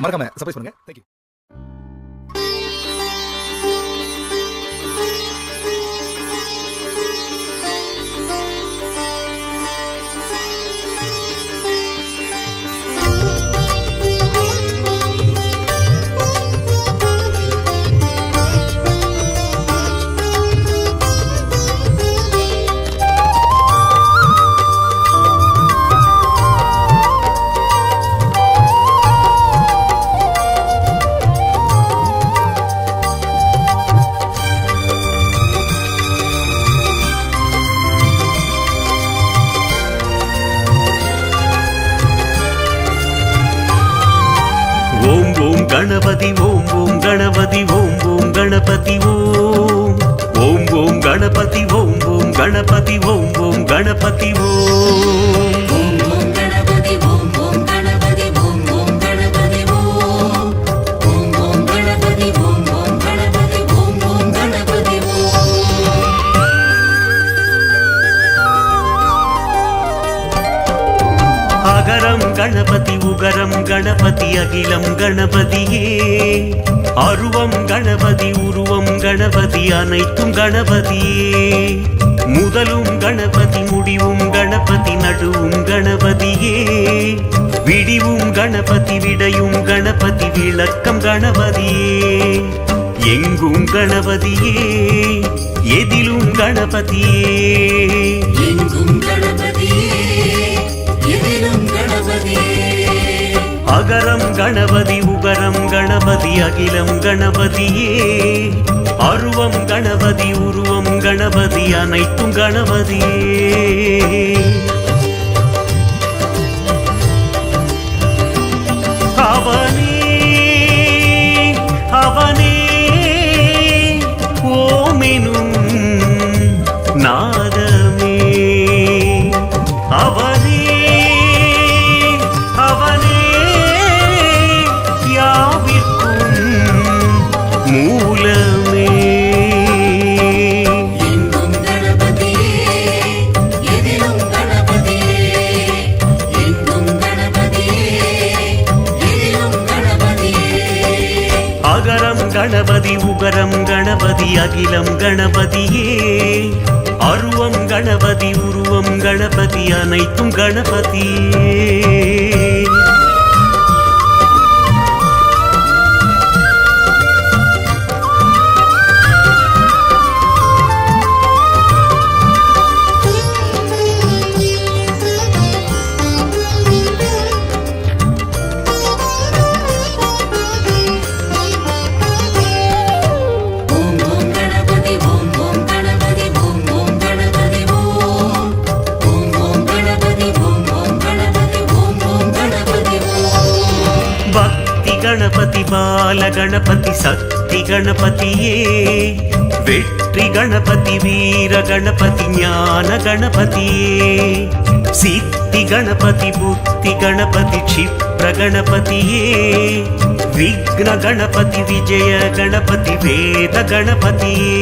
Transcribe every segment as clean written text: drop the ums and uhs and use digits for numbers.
மறக்காம சர்ப்ரைஸ் பண்ணுங்க. தேங்க்யூ. गणपति ओम ओम गणपति ओम ओम गणपति ओम ओम ओम गणपति ओम ओम गणपति ओम ओम गणपति ओम ओम ओम गणपति ओम ओम गणपति ओम ओम गणपति ओम ओम ओम गणपति ओम ओम गणपति ओम ओम गणपति अगरम गणपति उगरम गणपति अखिलम गणपतिये अरुवम गणपति उरुवम गणपति अनैत्तुम गणपतिये முதலும் गणपति முடிவும் गणपति நடுவும் गणपतिये விடிவும் गणपति விடையும் गणपति விளக்கம் गणपतिये எங்கும் गणपतिये எதிலும் गणपतिये எங்கும் गणपतिये எதிலும் गणपतिये अगरम गणपति उगरम गणपति अखिलम गणपतिये अरुवम गणपति उरुवम गणपति अनैत्तुम गणपतिये அவனே ஓமெனும் நாதமே அவனே மூலமே எங்கும் गणपतिये எதிலும் गणपतिये எங்கும் गणपतिये எதிலும் गणपतिये அகரம் गणपति உகரம் गणपति அகிலம் गणपतिये அருவம் गणपति உருவம் गणपति அனைத்தும் गणपतिये गणपति बाल गणपति शक्ति गणपतिये वेट्री गणपति वीर गणपति ज्ञान गणपतिये सिद्धि गणपति बुद्धि गणपति क्षिप्र गणपतिये विघ्न गणपति विजय गणपति वेद गणपतिये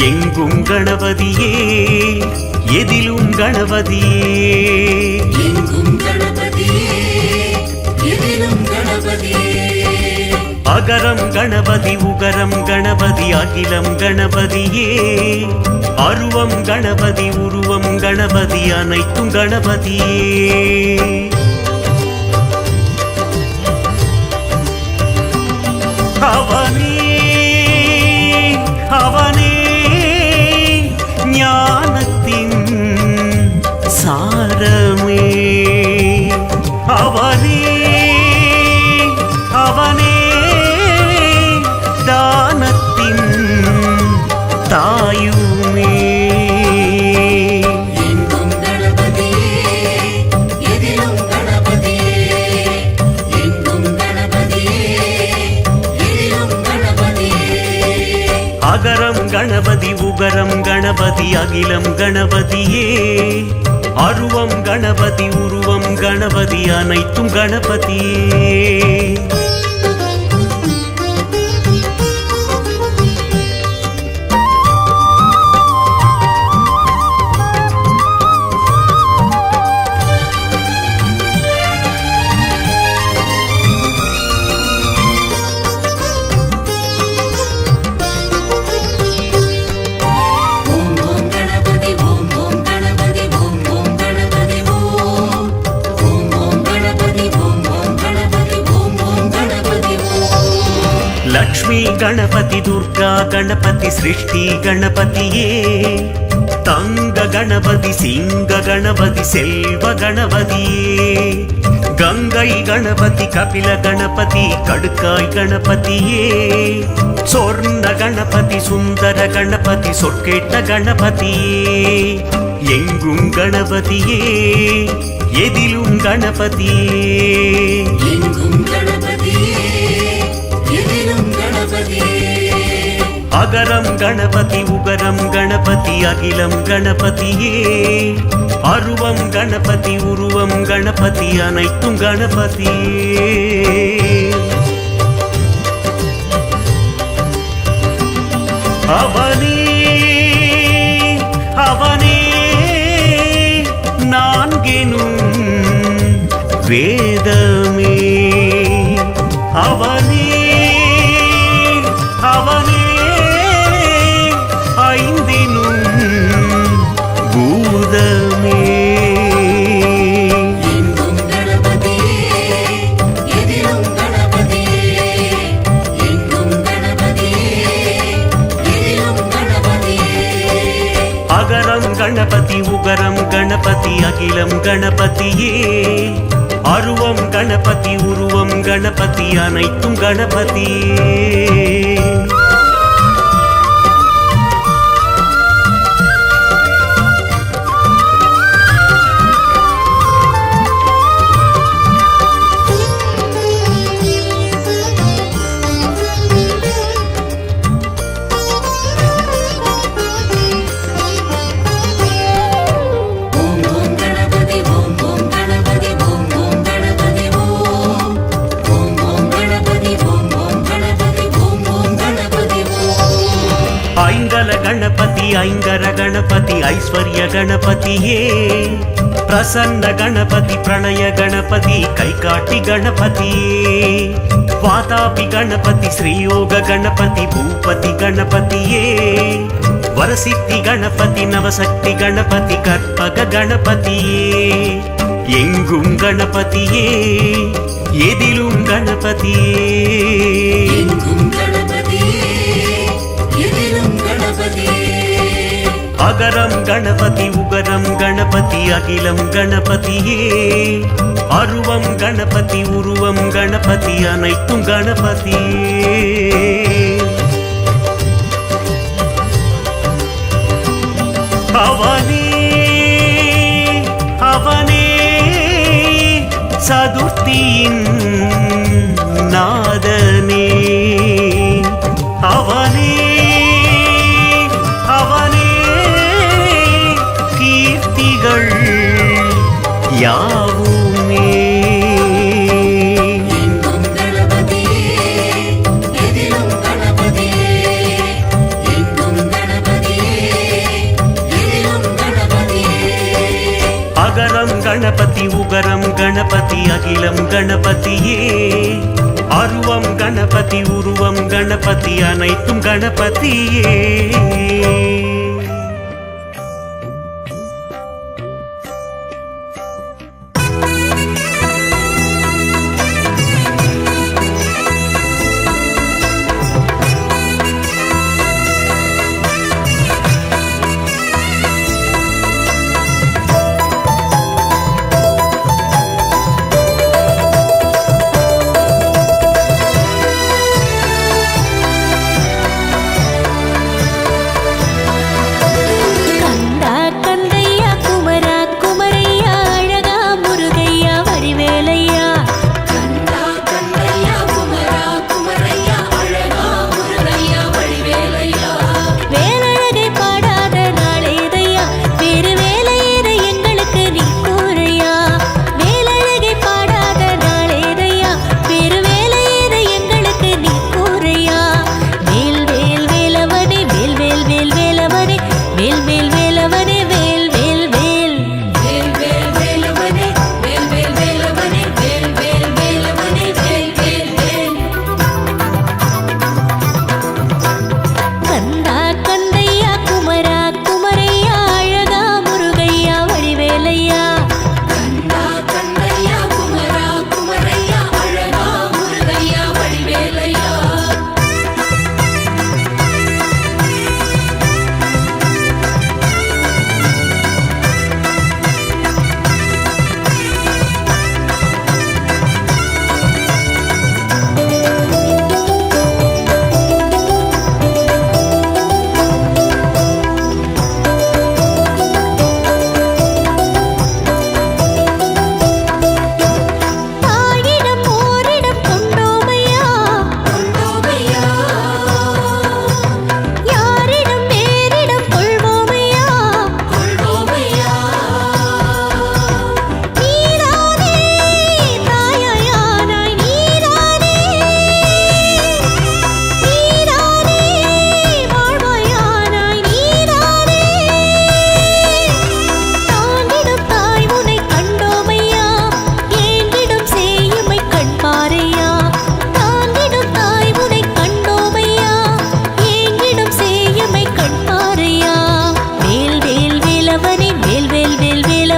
எங்கும் गणपतिये எதிலும் गणपतिये எங்கும் गणपतिये எதிலும் गणपतिये अगरम गणपति उगरम गणपति अखिलम गणपतिये अरुवम गणपति उरुवम गणपति अनैत्तुम गणपतिये அவனே ஞானத்தின் சாரமே அவனே தானத்தின் தாயுமே எங்கும் गणपतिये எதிலும் गणपतिये எங்கும் गणपतिये எதிலும் गणपतिये அகரம் गणपति உகரம் गणपति அகிலம் गणपतिये அருவம் गणपति உருவம் गणपति அனைத்தும் गणपतिये ಗಣಪತಿ ದುರ್ಗಾ ಗಣಪತಿ ಸೃಷ್ಟಿ ಗಣಪತಿಯೇ தங்க கணபதி சிங்க கணபதி செல்வ கணபதியே கங்கை கணபதி கபில கணபதி கடுக்காய் கணபதியே சொர்ண கணபதி சுந்தர கணபதி சொற்கேட்ட கணபதியே எங்கும் கணபதியே எதிலும் கணபதியே எங்கும் கணபதியே எதிலும் கணபதியே அகரம் கணபதி உகரம் கணபதி அகிலம் கணபதியே அருவம் கணபதி உருவம் கணபதி அனைத்தும் கணபதியே அவனே அவனே நான்கெனும் வேதமே அவனே அவனே ஐந்தினும் பூதமே எங்கும் கணபதியே எதிலும் கணபதியே எங்கும் கணபதியே எதிலும் கணபதியே அகரம் கணபதி உகரம் கணபதி அகிலம் கணபதியே அருவம் கணபதி உருவம் கணபதி அனைத்தும் கணபதியே गणपति ऐंगर गणपति ऐश्वर्य गणपतिये प्रसन्न गणपति प्रणय गणपति कैकाटि गणपतिये वातापि गणपति श्रीयोग गणपति भूपति गणपतिये वरसिद्धि गणपति नवशक्ति गणपति कर्पग गणपतिये एंगुम गणपतिये एदिलुम गणपतिये अगरम गणपति उगरम गणपति अखिलम गणपतिये अरुवम गणपति उरुवम गणपति अनैत्तुम गणपतिये அவனே அவனே சதுர்த்தியின் நாதனே அவனே அவனே கீர்த்திகள் யாவுமே அகரம் கணபதி உகரம் கணபதி அகிலம் கணபதியே அருவம் கணபதி உருவம் கணபதி அனைத்தும் கணபதியே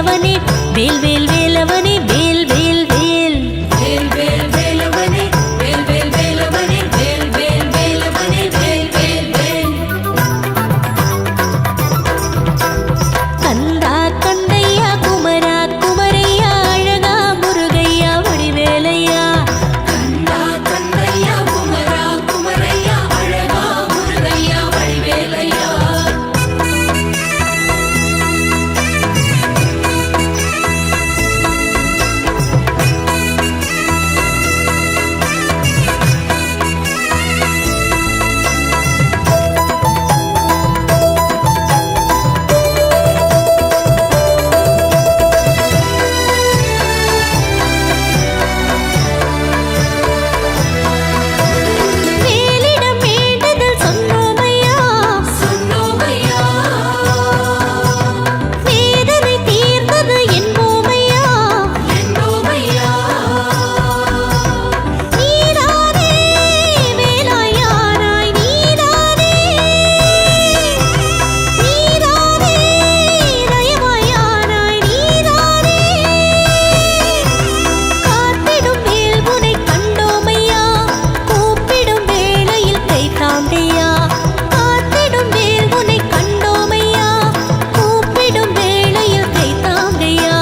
வேலவனே வேல் வேல் வேலவனே வேல் வேல் வேல் வேல் வேல் வேலவனே வேல் வேல் வேலவனே வேல் வேல் வேலவனே வேல் வேல் வேல் கந்தா கந்தையா குமரா குமரையா அழகா முருகையா வடிவேலையா கந்தா கந்தையா குமரா குமரையா அழகா முருகையா வடிவேலையா வேலிடம் வேண்டுதல் சொன்னோமையா சொன்னோமையா வேதனை தீர்ந்தது என்போமையா என்னோமையா நீதானே வேலாயானாய் நீதானே நீதானே நயமாயானாய் நீதானே காத்திடும் வேல்முனை கண்டோமையா கூப்பிடும் வேளையில் கை தாந்தையா காத்திடும் வேல்முனை கண்டோமையா கூப்பிடும் வேளையில் கை தாந்தையா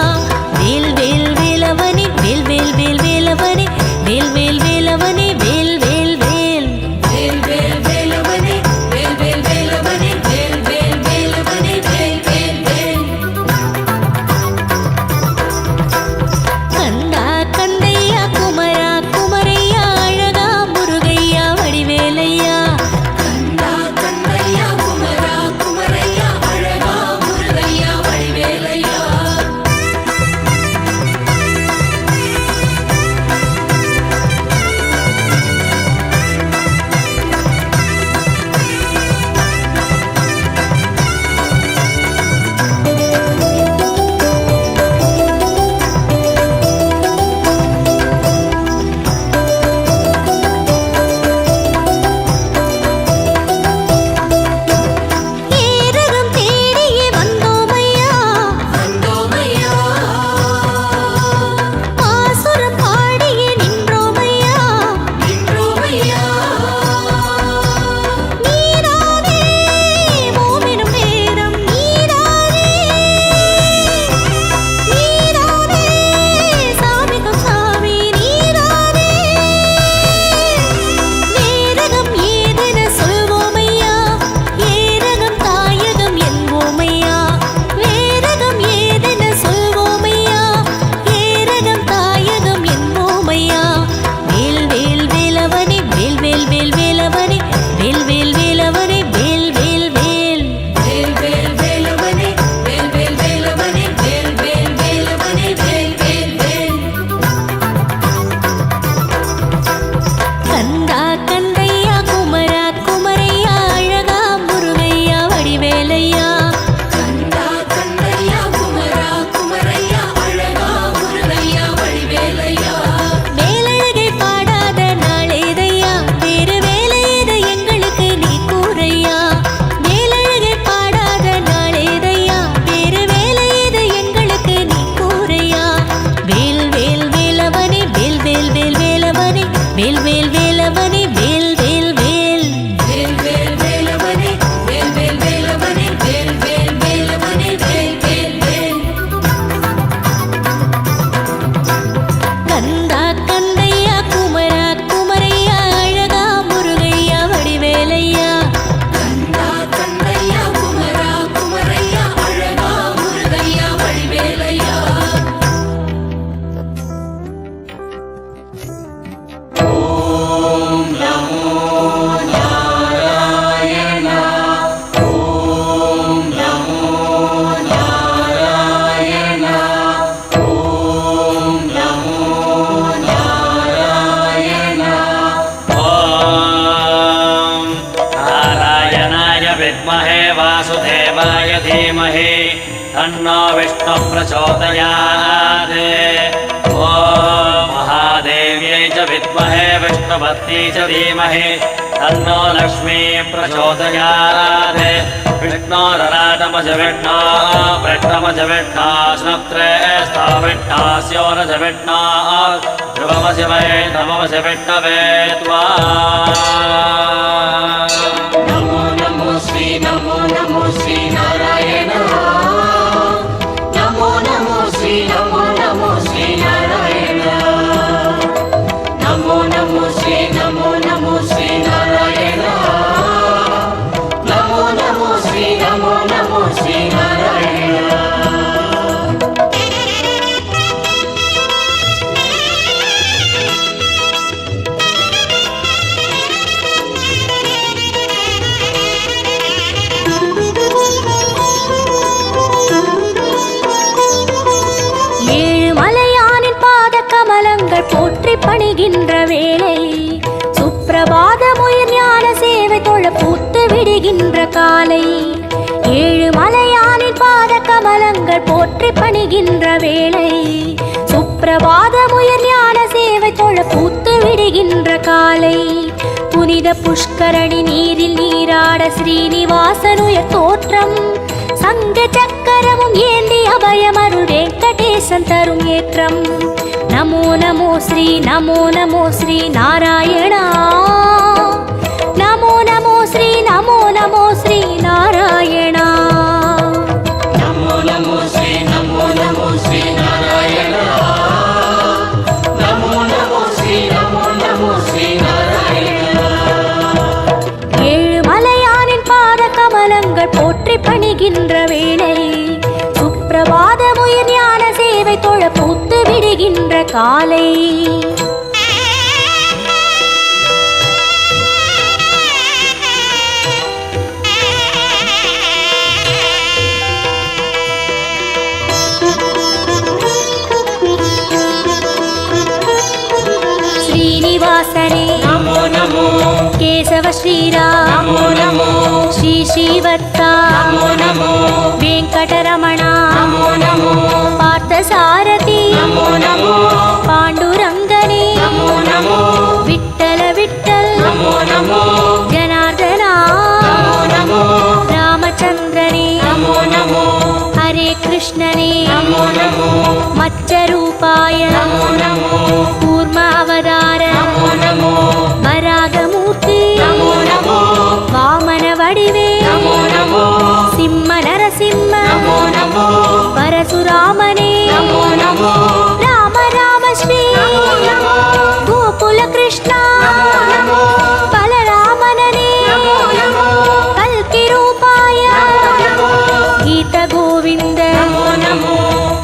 வேல் வேல் வேலவனே வேல் வேல் வேல் வேலவனே வேல் வேல் வேலவனே வேல் வேல் வேல் வேல் வேல் வேலவனே வேல் வேல் வேலவனே வேல் வேல் வேலவனே வேல் வேல் வேல் கந்தா கந்தையா குமரா குமரையா அழகா முருகையா வடிவேலையா கந்தா கந்தையா குமரா குமரையா அழகா முருகையா வடிவேலையா ஏரகம் தேடியே வந்தோமையா வந்தோமையா பாசுரம் பாடியே நின்றோமையா நின்றோமையா நீதானே மோமெனும் நேரம் நீதானே நீதானே சாமிக்கும் சாமி நீதானே நேரகம் ஏதென சொல்வோமையா ஏரகம் தாயகம் என்போமையா வேரகம் ஏதென சொல்வோமையா ஏரகம் தாயகம் என்போமையா வேல் வேல் வேலவனே வேல் வேல் வேல் வேலவனே வேல் வேல் வேலவனே வேல் வேல் வேல் வேல் வேல் வேலவனே வேல் வேல் வேலவனே வேல் வேல் வேலவனே வேல் வேல் வேல் கந்தா கந்தையா குமரா குமரையா அழகா முருகையா வடிவேலையா கந்தா கந்தையா குமரா குமரையா அழகா முருகையா வடிவேலையா வேலழகை பாடாத நாளேதையா வேறு வேலையது எங்களுக்கு நீ கூறையா வேலழகை பாடாத நாளேதையா வேறு வேலையது எங்களுக்கு நீ கூறையா வேல் வேல் வேலவனே வேல் வேல் வேல் வேலவனே வேல் வேல் வேலவனே வேல் வேல் வேல் வேல் வேல் வேலவனே வேல் வேல் வேலவனே வேல் வேல் வேலவனே வேல் வேல் வேல் கந்தா கந்தையா குமரா குமரையா அழகா முருகையா வடிவேலையா கந்தா கந்தையா குமரா குமரையா அழகா முருகையா வடிவேலையா नारायणाय विद्महे वासुदेवाय धीमहि तन्नो विष्णुः प्रचोदयात् ॐ महादेव्यै च विद्महे विष्णुपत्नी च धीमहि तन्नो लक्ष्मी प्रचोदयात् विष्णोरराटमज विष्णो वृष्णमज विष्णो स्नप्त्रे स्थाविष्णास्योरज विष्णो ध्रुवमज वै नममज विष्णवे त्वा नमो नमो श्री नारायण नमो नमो श्री नारायण नमो नमो श्री नारायण नमो नमो श्री नारायण போற்றி பணிகின்ற வேளை சுப்பிரபாதமுயிர் ஞான சேவை தொழ பூத்து விடுகின்ற காலை ஏழு மலையானின் பாத கமலங்கள் போற்றி பணிகின்ற வேளை சுப்பிரபாதமுயிர் ஞான சேவை தொழ பூத்து விடுகின்ற காலை புனித புஷ்கரணி நீரில் நீராட ஸ்ரீனிவாசனுயர் தோற்றம் சங்க சக்கரமும் ஏந்தி அபயமருள் வெங்கடேசன் தரும் ஏற்றம் நமோ நமோ ஸ்ரீ நாராயணா நமோ நமோ ஸ்ரீ நாராயணா नमो नमो श्री नारायण नमो नमो श्री नारायण ஏழு மலையானின் பாத கமலங்கள் போற்றி பணிகின்ற வேளை சுப்பிரபாதமுயிர் ஞான சேவை தொழ பூத்து விடுகின்ற காலை श्रीनिवासने नमो नमो केशव श्रीराम नमो नमो श्री श्रीवत्सा नमो नमो वेंकटरमणा नमो नमो पार्थसारथी नमो नमो पांडुरंगने नमो नमो विठ्ठल विठ्ठल नमो नमो जनार्दना नमो नमो रामचंद्रने नमो नमो हरे कृष्णने नमो नमो मच्चरूपाय नमो नमो कूर्म अवतार नमो नमो वरागमूर्ति नमो नमो वामन वडिवे नमो नमो सिंह नरसिंह नमो नमो परशुरामने नमो नमो राम राम श्री नमो गोकुल कृष्ण नमो बलरामनने नमो कल्कि रूपाय नमो गीत गोविंद नमो नमो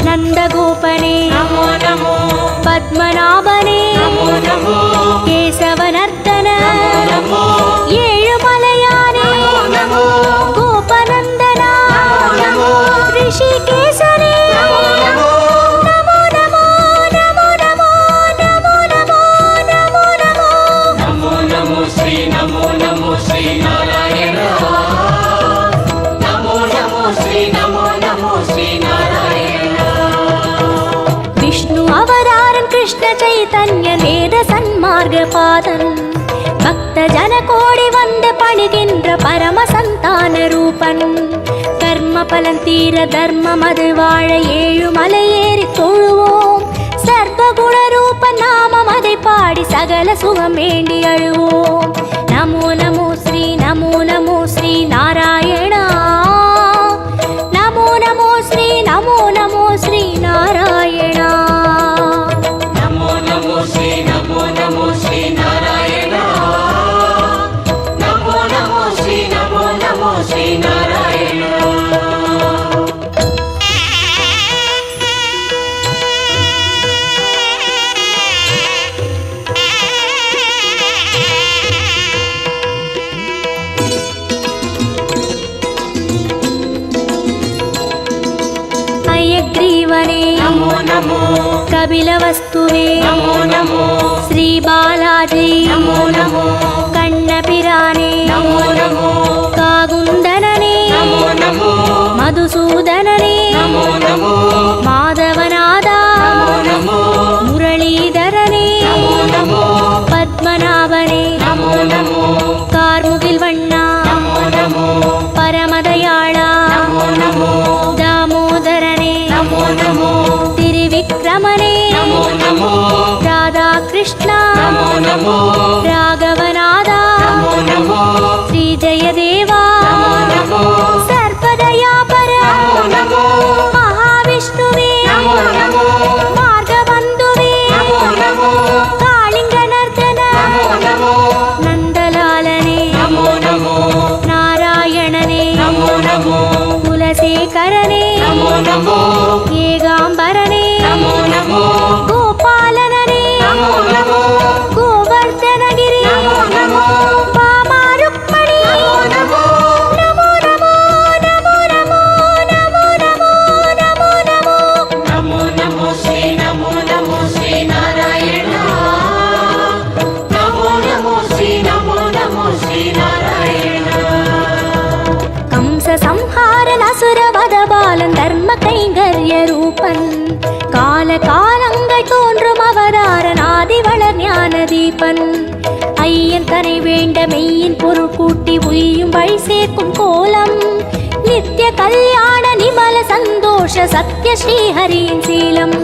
नंद गोपने नमो नमो पद्मनाभने नमो नमो केशवनर्दन नमो ஏழு மலையானே नमो கோபநந்தனா नमो ऋषिकेशने नमो நமோ நமோ நமோ நமோ நமோ நமோ நமோ நமோ नमो नमो श्री नारायण नमो नमो श्री नारायण विष्णु अवतारन कृष्ण चैतन्य वेद सन्मार्ग पादन भक्त जन कोडि वंदे पणिगिன்ற பரம சந்தான ரூபன் கர்ம பலன் தீர தர்மம் அது வாழ ஏழு மலை ஏறி தொழுவோம் சர்வ குண ரூப நாமம் அதை பாடி சகல சுகம் வேண்டி அழுவோம் நமோ நமோ ஸ்ரீ நாராயணா நமோ நமோ ஸ்ரீ நாராயணா नमो नमो श्री नारायण नमो नमो श्री नारायण हयग्रीवने नमो नमो कपिलवस्तुवे नमो नमो श्री बालाजी नमो नमो कण्णपिराने नमो नमो कागुन्दनने नमो नमो मधुसूदनने नमो नमो माधवनादा नमो नमो मुरलीधरने नमो नमो ತ್ರಿವಿಕ್ರಮನೇ ನಮೋ ನಮೋ ರಾಧಾ ಕೃಷ್ಣ ನಮೋ ನಮೋ ರಾಘವನಾದ ನಮೋ ನಮೋ ಶ್ರೀ ಜಯದೇವ ನಮೋ ನಮೋ ಸರ್ಪದಯಾಪರ ನಮೋ ನಮೋ ಮಹಾವಿಷ್ಣುವೇ ನಮೋ ನಮೋ ಮಾರ್ಗಬಂಧುವೇ ನಮೋ ನಮೋ ಕಾಳಿಂಗನರ್ದನ ನಮೋ ನಮೋ ನಂದಲಾಲನೆ ನಮೋ ನಮೋ ನಾರಾಯಣನೇ ನಮೋ ನಮೋ ಕುಲಶೇಖರನೇ ನಮೋ ನಮೋ ಏಗಾಂಬರನೇ ನಮೋ ನಮೋ ಗೋಪಾಲನನೇ ನಮೋ ನಮೋ ಗೋವರ್ಧನಗಿರಿ ನಮೋ ನಮೋ ವಾಮಾ ರುಕ್ಮಣಿ ನಮೋ ನಮೋ ನಮೋ ನಮೋ ನಮೋ ನಮೋ ನಮೋ ನಮೋ ನಮೋ ನಮೋ ನಮೋ ಶ್ರೀ ನಮೋ ನಮೋ ಶ್ರೀ ನಾರಾಯಣ ನಮೋ ನಮೋ ಶ್ರೀ ನಮೋ ನಮೋ ಶ್ರೀ ನಾರಾಯಣ ಕಂಸ ಸಂಹಾರನ அசுரவத பாலன் தர்ம கைங்கரிய ரூபன் கால காலங்கள் தோன்றும் அவதாரன் ஆதிவளர் ஞான தீபன் ஐயன் தனை வேண்ட மெய்யின் பொருள் கூட்டி உய்யும் வழி சேர்க்கும் கோலம் நித்திய கல்யாண நிமல சந்தோஷ சத்ய ஸ்ரீஹரியின் சீலம்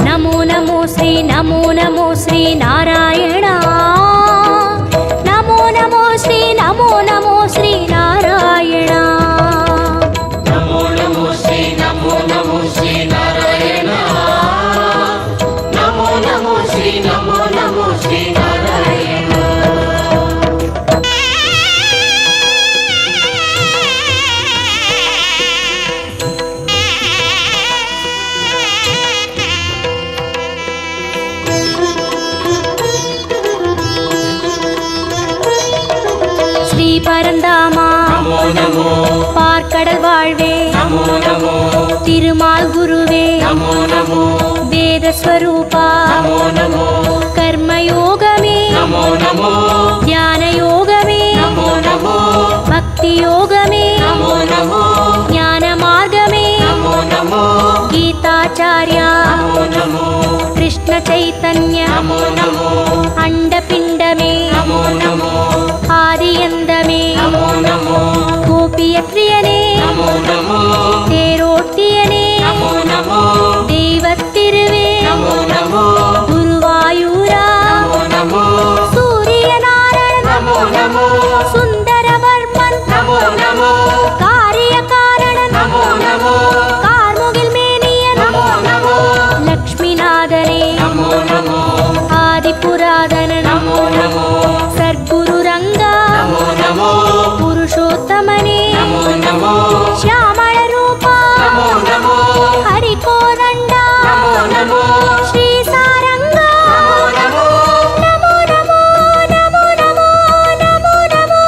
நமோ நமோ ஸ்ரீ நமோ நமோ ஸ்ரீ நாராயணா நமோ நமோ ஸ்ரீ நமோ நமோ ஸ்ரீ நாராயணா ನಮೋ ನಮೋ ಶ್ರೀ ನಮೋ ನಮೋ ಶ್ರೀ ನಾರಾಯಣ ನಮೋ ನಮೋ ಶ್ರೀ ನಮೋ ನಮೋ ಶ್ರೀ ನಾರಾಯಣ ஸ்ரீ பரந்தாமா ನಮೋ ನಮೋ பார்க்கடல் வாழ்வே ನಮೋ ನಮೋ திருமால் குருவே ನಮೋ ನಮೋ வேதஸ்வரூபா ನಮೋ ನಮೋ கர்மயோகமே ನಮೋ ನಮೋ ஞான யோகமே ನಮೋ ನಮೋ பக்தி யோகமே ನಮೋ ನಮೋ ஞான மார்க்கமே ನಮೋ ನಮೋ ಗೀತಾಚಾರ್ಯ ನಮೋ ನಮೋ ಕೃಷ್ಣ ಚೈತನ್ಯ ನಮೋ ನಮೋ ಅಂಡಪಿಂಡமே ನಮೋ ನಮೋ ஆதியந்தமே ನಮೋ ನಮೋ கோபிய பிரியனே ನಮೋ ನಮೋ தேரோட்டியனே ನಮೋ ನಮೋ தெய்வத்திருவே ನಮೋ ನಮೋ குருவாயூரா ನಮೋ ನಮೋ சூரியநாராயணன் ನಮೋ ನಮೋ சுந்தரவர்மன் ನಮೋ ನಮೋ காரியகாரணன் ನಮೋ ನಮೋ கார்முகில் மேனியன் ನಮೋ ನಮೋ லக்ஷ்மிநாதனே ನಮೋ ನಮೋ ஆதிபுராதனன் ನಮೋ ನಮೋ சர்க்குரு ரங்கா ನಮೋ ನಮೋ புருஷோத்தமனே ನಮೋ ನಮೋ ಶ್ಯಾಮಳ ರೂಪ ನಮೋ ನಮೋ ಹರಿಕೋದಂಡ ನಮೋ ನಮೋ ಶ್ರೀ ಸಾರಂಗ ನಮೋ ನಮೋ ನಮೋ ನಮೋ ನಮೋ ನಮೋ ನಮೋ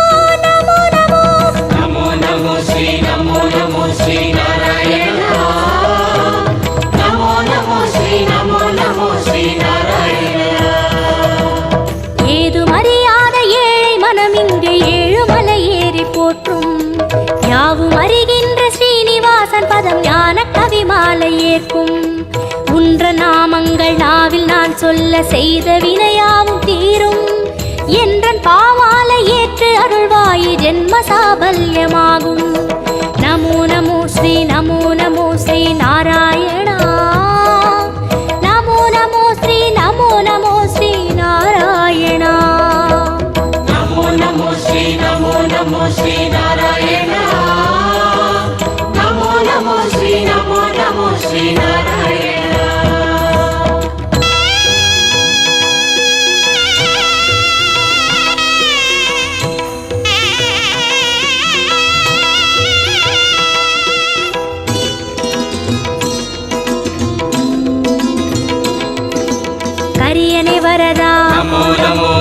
ನಮೋ ನಮೋ ನಮೋ ನಮೋ ಶ್ರೀ ನಮೋ ನಮೋ ಶ್ರೀ ನಾರಾಯಣ ನಮೋ ನಮೋ ಶ್ರೀ ನಮೋ ನಮೋ ಶ್ರೀ ನಾರಾಯಣ ஏது மறியாத ஏழை மனம் இங்கு ஏழுமலை ஏறி போற்றும் யாவும் அறிகின்ற ஸ்ரீனிவாசன் பதம் ஞான கவி மாலை ஏற்கும் உன்ற நாமங்கள் நாவில் நான் சொல்ல செய்த வினையாவும் தீரும் என்றன் பாவாலை ஏற்று அருள்வாயி ஜென்ம சாபல்யமாகும் நமோ நமோ ஸ்ரீ நமோ நமோ ஸ்ரீ நாராயணா நமோ நமோ ஸ்ரீ நமோ நமோ ஸ்ரீ நாராயணா ನಮೋ ನಮೋ ಶ್ರೀ ನಮೋ ನಮೋ ಶ್ರೀ ನಾರಾಯಣ ನಮೋ ನಮೋ ಶ್ರೀ ನಮೋ ನಮೋ ಶ್ರೀ ನಾರಾಯಣ கரியனே வரதா ನಮೋ ನಮೋ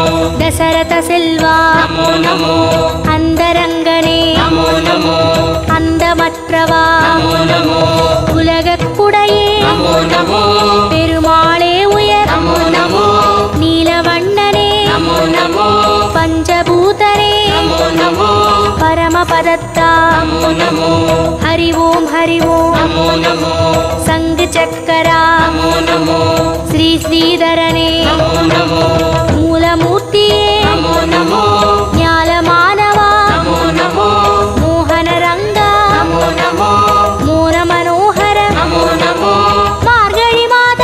தசரத செல்வா ನಮೋ ನಮೋ அந்தரங்கனே ನಮೋ ನಮೋ அந்தமற்றவா ನಮೋ ನಮೋ உலகக்குடையே ನಮೋ ನಮೋ பெருமாளே உயர் ನಮೋ ನಮೋ நீலவண்ணனே ನಮೋ ನಮೋ பஞ்சபூதனே ನಮೋ ನಮೋ பரமபதத்தா ನಮೋ ನಮೋ ஹரி ஓம் ஹரி ஓம் ನಮೋ ನಮೋ சங்கு சக்கரா ನಮೋ ನಮೋ ஸ்ரீ ஸ்ரீதரனே ನಮೋ ನಮೋ மூலமூர்த்தியே ನಮೋ ನಮೋ ஞாலமானவா ನಮೋ ನಮೋ மோகன ரங்கா ನಮೋ ನಮೋ மோன மனோகர ನಮೋ ನಮೋ மார்கழி மாத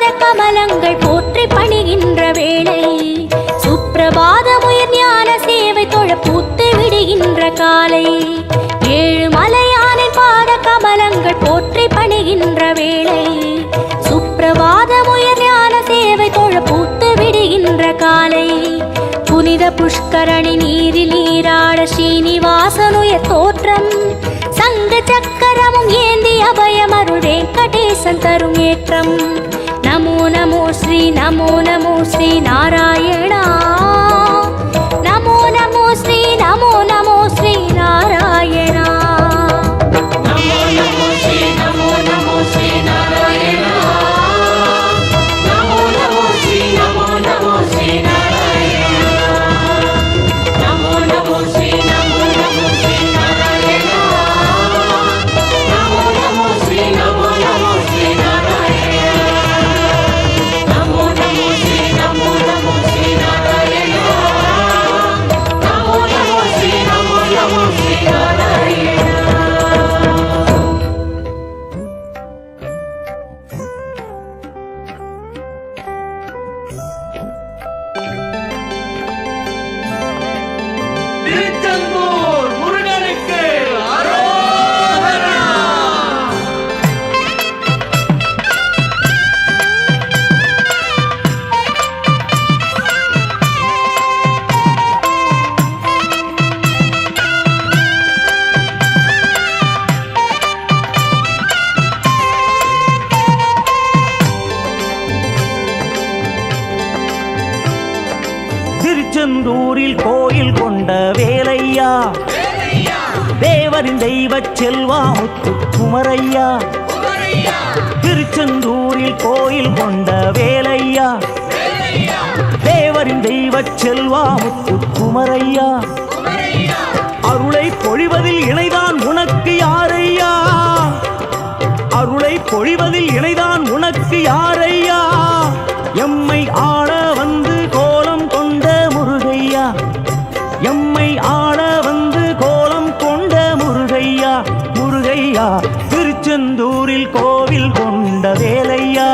பாத கமலங்கள் போற்றி பணிகின்ற வேளை சுப்பிரபாதமுயர் ஞான சேவை தொழ பூத்து விடுகின்ற காலை ஏழு மலையானின் பாத கமலங்கள் போற்றி பணிகின்ற வேளை சுப்பிரபாதமுயர் ஞான சேவை தொழ பூத்து விடுகின்ற காலை புனித புஷ்கரணி நீரில் நீராட ஸ்ரீனிவாசனுய தோற்றம் சங்க சக்கரமும் ஏந்தி அபயம் அருள் வெங்கடேசன் தரும் ஏற்றம் நமோ நமோ ஸ்ரீ நமோ நமோ ஸ்ரீ நாராயணா நமோ நமோ ஸ்ரீ நமோ நமோ ஸ்ரீ நாராயணா நமோ நமோ ஸ்ரீ நமோ நமோ ஸ்ரீ நாராயணா நமோ நமோ ஸ்ரீ நமோ நமோ ஸ்ரீ நாராயணா நமோ நமோ ஸ்ரீ நமோ நமோ ஸ்ரீ நாராயணா நமோ நமோ ஸ்ரீ நமோ நமோ ஸ்ரீ நாராயணா நமோ நமோ ஸ்ரீ நமோ நமோ ஸ்ரீ நாராயணா நமோ நமோ ஸ்ரீ நமோ நமோ ஸ்ரீ நாராயணா திருச்செந்தூர் முருகனுக்கு அரோகரா. திருச்செந்தூரில் கோயில் கொண்ட வேலையா தேவரின் தெய்வச் செல்வா முத்து குமரையா திருச்செந்தூரில் கோயில் கொண்ட வேலையா தேவரின் தெய்வச் செல்வா முத்து குமரையா அருளை பொழிவதில் இணைதான் உனக்கு யாரையா அருளை பொழிவதில் இணைதான் உனக்கு யாரையா எம்மை ஆள வந்து கோலம் கொண்ட முருகையா எம்மை ஆள வந்து கோலம் கொண்ட முருகையா முருகையா திருச்செந்தூரில் கோவில் கொண்ட வேலையா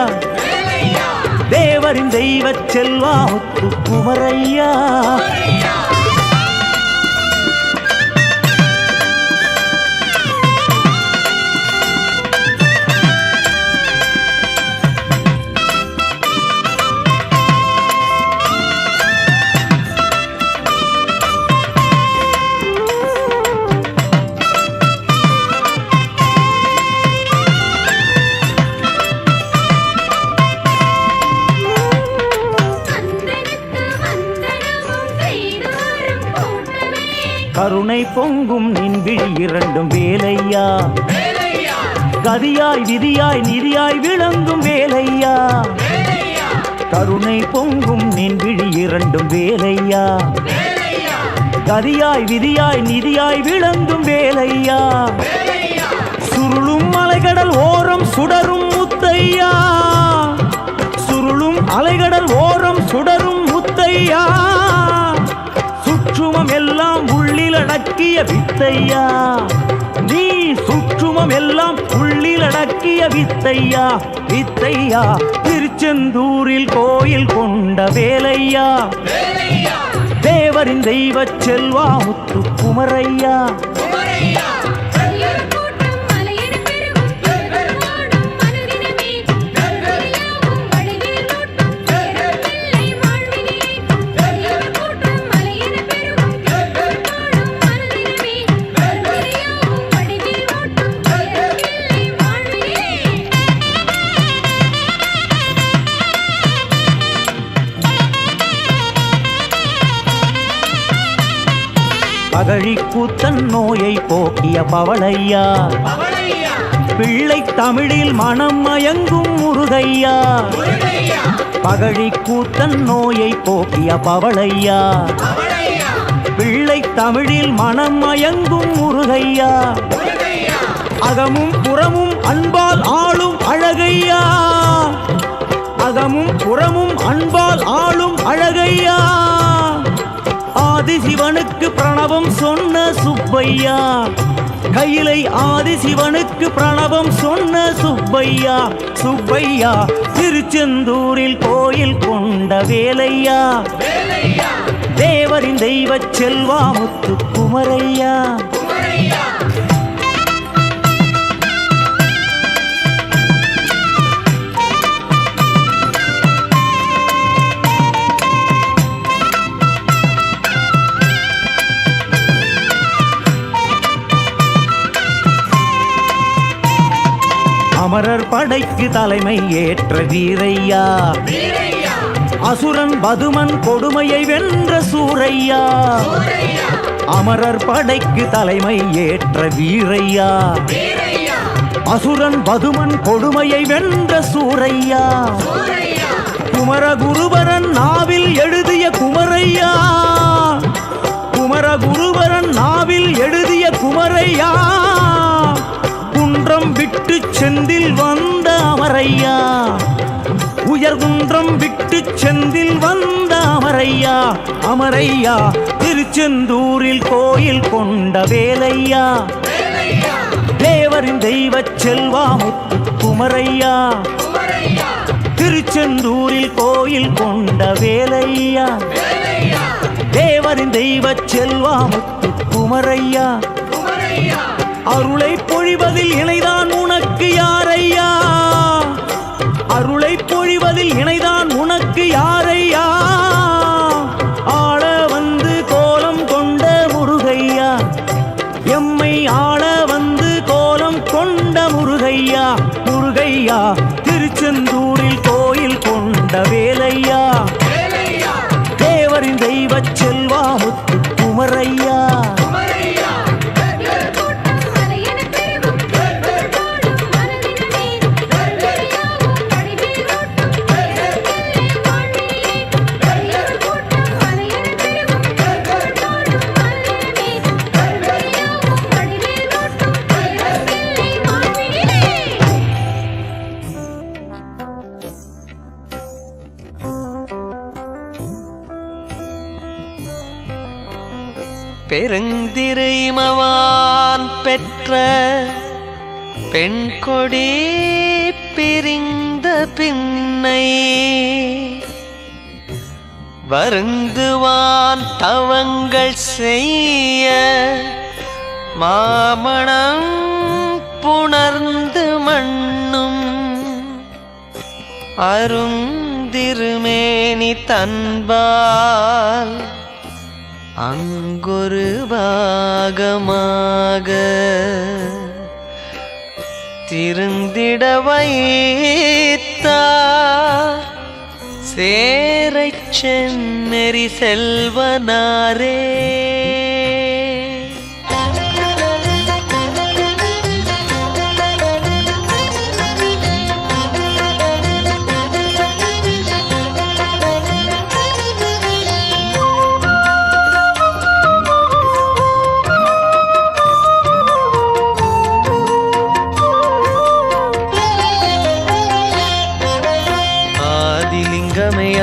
தேவரின் தெய்வச் செல்வா முத்து குமரையா கருணை பொங்கும் நின் விழி இரண்டும் வேலையா கதியாய் விதியாய் நிதியாய் விளங்கும் வேலையா கருணை பொங்கும் நின் விழி இரண்டும் வேலையா கதியாய் விதியாய் நிதியாய் விளங்கும் வேலையா சுருளும் அலைகடல் ஓரம் சுடரும் முத்தையா சுருளும் அலைகடல் ஓரம் சுடரும் முத்தையா சுற்றுமம் எல்லாம் உள்ளில் அடக்கிய வித்தையா நீ சுற்றுமம் எல்லாம் உள்ளில் அடக்கிய வித்தையா வித்தையா திருச்செந்தூரில் கோயில் கொண்ட வேலையா தேவரின் தெய்வச் செல்வா முத்து குமரையா பகழி கூத்தன் நோயை போக்கிய பவளையா பிள்ளை தமிழில் மனம் மயங்கும் முருகையா பகழி கூத்தன் நோயை போக்கிய பவளையா பிள்ளை தமிழில் மனம் மயங்கும் முருகையா அகமும் புறமும் அன்பால் ஆளும் அழகையா அகமும் புறமும் அன்பால் ஆளும் அழகையா ஆதிசிவனுக்கு பிரணவம் சொன்ன சுப்பையா கையிலை ஆதிசிவனுக்கு பிரணவம் சொன்ன சுப்பையா சுப்பையா திருச்செந்தூரில் கோயில் கொண்ட வேலையா தேவரின் தெய்வச் செல்வா முத்து குமரையா அமரர் படைக்கு தலைமை ஏற்ற வீரையா அசுரன் பதுமன் கொடுமையை வென்ற சூரையா அமரர் படைக்கு தலைமை ஏற்ற வீரையா அசுரன் பதுமன் கொடுமையை வென்ற சூரையா குமரகுருபரன் நாவில் எழுதிய குமரையா குமரகுருபரன் நாவில் எழுதிய குமரையா குன்றம் விட்டு செந்தில் வந்த அமரையா உயர்குன்றம் விட்டு செந்தில் வந்த அமரையா அமரையா திருச்செந்தூரில் கோயில் கொண்ட வேலையா தேவரின் தெய்வச் செல்வா முத்து குமரையா திருச்செந்தூரில் கோயில் கொண்ட வேலையா தேவரின் தெய்வச் செல்வா முத்து குமரையா அருளை பொழிவதில் இணைதான் உனக்கு யாரையா அருளை பொழிவதில் இணைதான் உனக்கு யாரையா ஆள வந்து கோலம் கொண்ட முருகையா எம்மை ஆள வந்து கோலம் கொண்ட முருகையா முருகையா திருச்செந்தூரில் கோயில் கொண்ட வேலையா தேவரின் தெய்வச் செல்வா முத்து குமரையா பெருந்திரைமவான் பெற்ற பெண் கொடி பிரிந்த பின்னை வருந்துவான் தவங்கள் செய்ய மாமணம் புணர்ந்து மண்ணும் அருந்திருமேனி தன்பால் அங்கொரு பாகமாக திருந்திட வைத்தார் சேரைச் செந்நெறி செல்வனாரே.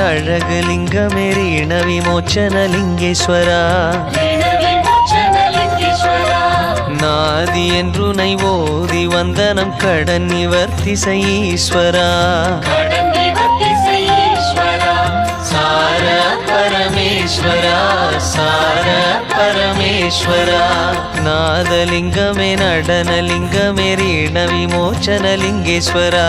அழகலிங்கமே ஈண விமோச்சன லிங்கேஸ்வரா நாதி என்றுனை ஓதி வந்தனம் கடன் நிவர்த்தி ஈஸ்வரா சார பரமேஸ்வரா சார பரமேஸ்வரா நாதலிங்கமே நடனலிங்கமே ஈண விமோச்சன லிங்கேஸ்வரா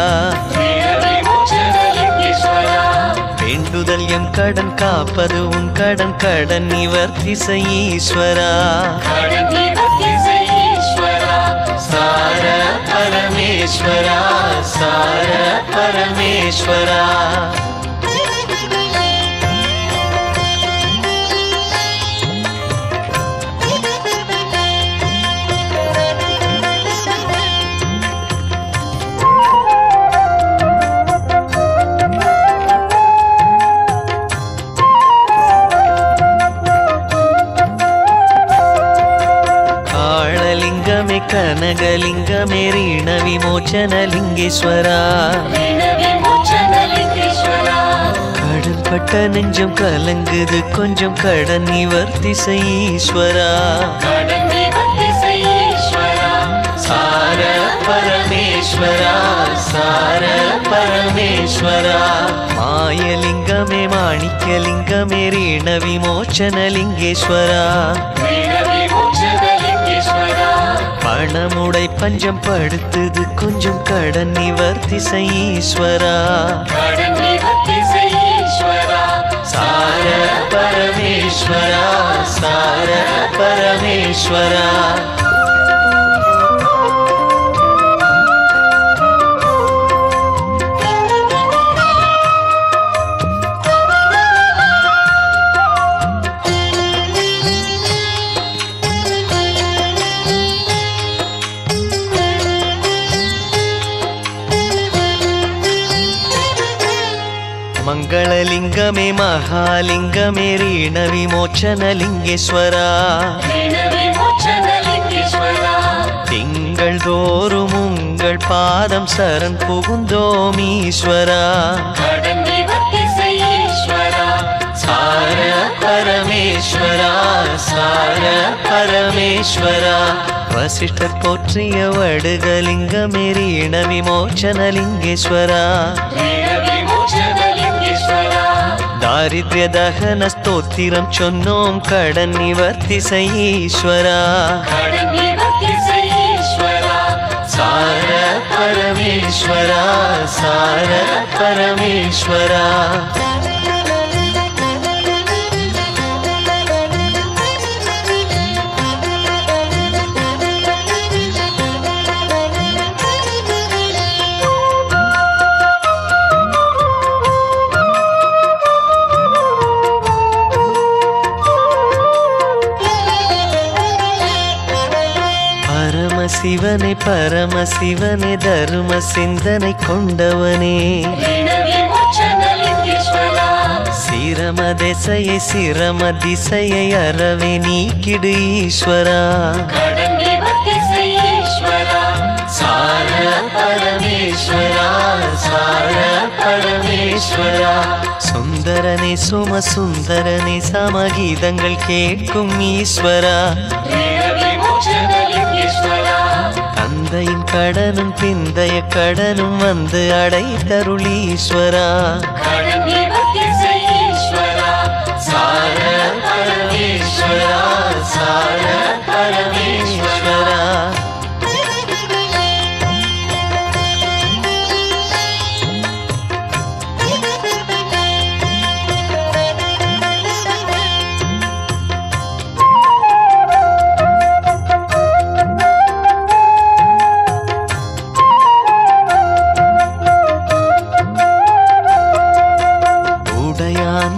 வேண்டுதல் எம் கடன் காப்பது உன் கடன் கடன் நிவர்த்தி ஈஸ்வரா சார பரமேஸ்வரா சார பரமேஸ்வரா. கனகலிங்கமே ஈண விமோச்சன லிங்கேஸ்வரா கடன் பட்ட நெஞ்சம் கலங்குது கொஞ்சம் கடன் நிவர்த்தி ஈஸ்வரா பரமேஸ்வரா சார பரமேஸ்வரா மாயலிங்கமே மாணிக்கலிங்கமே ரீண விமோச்சனலிங்கேஸ்வரா பணமுடை பஞ்சம் படுத்துது கொஞ்சம் கடன் நிவர்த்தி ஈஸ்வரா சார பரமேஸ்வரா சார பரமேஸ்வரா மங்களலிங்கமே மகாலிங்கமே ரீண விமோச்சனலிங்கேஸ்வரா திங்கள் தோறும் உங்கள் பாதம் சரண் புகுந்தோம் ஈஸ்வரா சார பரமேஸ்வரா சார பரமேஸ்வரா வசிஷ்டர் போற்றிய வடுகலிங்கமே ரீண விமோச்சனலிங்கேஸ்வரா தாரித்ய தகன ஸ்தோத்திரம் சொன்னோம் கடன் நிவர்த்தி ஈஸ்வரா சார பரமேஸ்வரா சார பரமேஸ்வரா சிவனே பரமசிவனே தர்ம சிந்தனை கொண்டவனே சிரம திசையை சிரம திசையை அறவே நீக்கிடு ஈஸ்வரா சார பரமேஸ்வரா சார பரமேஸ்வரா சுந்தரனே சும சுந்தரனே சமகீதங்கள் கேட்கும் ஈஸ்வரா தந்தையின் கடனும் பிந்தைய கடனும் வந்து அடைத்தருளீஸ்வரா சார பரமேஸ்வரா சார பரமேஸ்வரா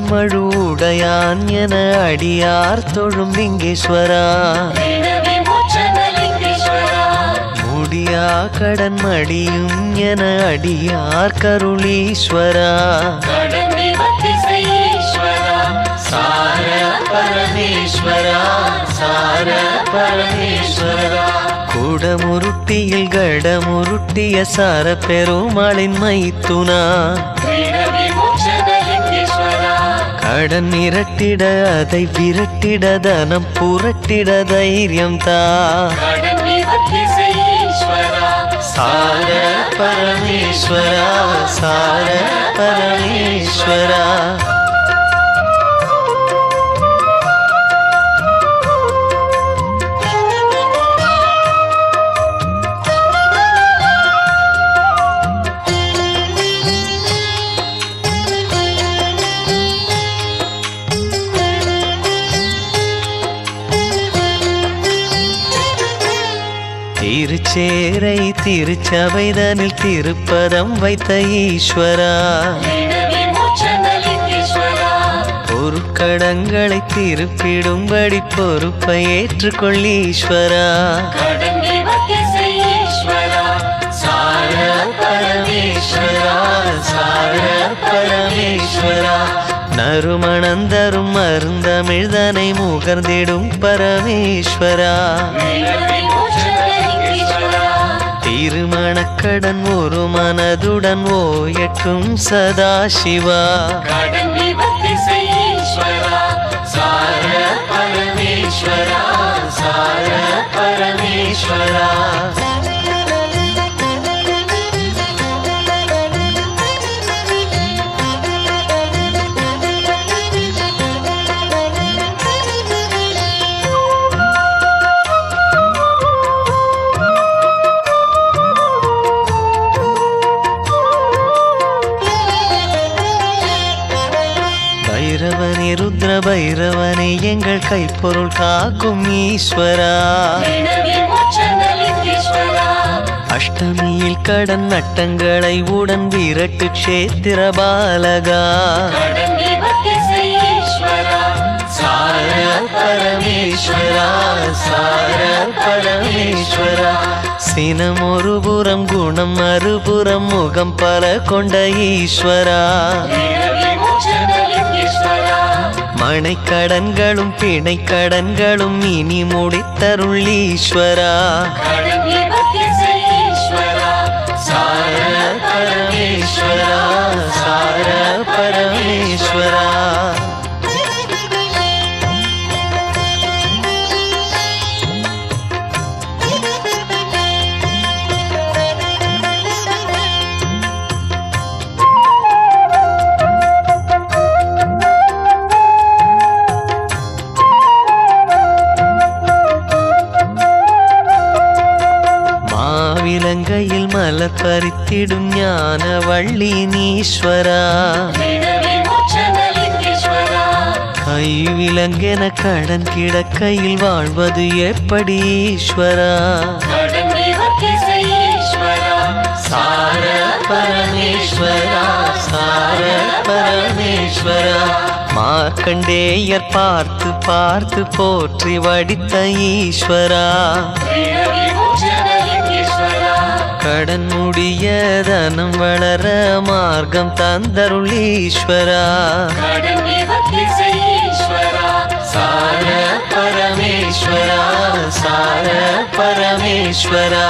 மழுவுடையான் என அடியார் தொழும் லிங்கேஸ்வரா முடியா கடன் மடியும் என அடியார் கருளீஸ்வரா சார பரமேஸ்வரா சார பரமேஸ்வரா குடமுருட்டியில் கடமுருட்டிய சார பெருமாளின் மைத்துனா கடன் மிரட்டிட அதை விரட்டிட தனம் புரட்டிட தைரியம் தா சார பரமேஸ்வரா சார பரமேஸ்வரா திருச்சேரை திருச்சபைதனில் திருப்பதம் வைத்த ஈஸ்வரா பொருட்கடங்களை திருப்பிடும்படி பொறுப்பை ஏற்றுக்கொள் ஈஸ்வரா சார பரமேஸ்வரா சார பரமேஸ்வரா நறுமணந்தரும் மருந்தமிழ்தனை முகர்ந்திடும் பரமேஸ்வரா திருமணக்கடன் ஒரு மனதுடன் ஓயற்றும் சதாசிவா சார பரமேஸ்வரா சார பரமேஸ்வரா ருத்ர பைரவனே எங்கள் கைப்பொருள் காக்கும் ஈஸ்வரா. அஷ்டமியில் கடன் நட்டங்களை உடன் விரட்டு க்ஷேத்திர பாலகா. சார பரமேஸ்வரா சார பரமேஸ்வரா. சினம் ஒரு புறம் குணம் மறுபுறம் முகம் பல கொண்ட ஈஸ்வரா. மனைக்கடன்களும் பிணைக்கடன்களும் இனி முடித்தருள் ஈஸ்வரா. சார பரமேஸ்வரா சார பரமேஸ்வரா. இலங்கையில் மலர் பறித்திடும் ஞான வள்ளி நீஸ்வரா. கைவிலங்கென கடன் கிடக்கையில் வாழ்வது எப்படி ஈஸ்வரா. சார பரமேஸ்வரா சார பரமேஸ்வரா. மார்க்கண்டேயர் பார்த்து பார்த்து போற்றி வடித்த ஈஸ்வரா. கடன் முடிய தனம் வளர மார்க்கம் தந்தருள் ஈஸ்வரா. சார பரமேஸ்வரா சார பரமேஸ்வரா.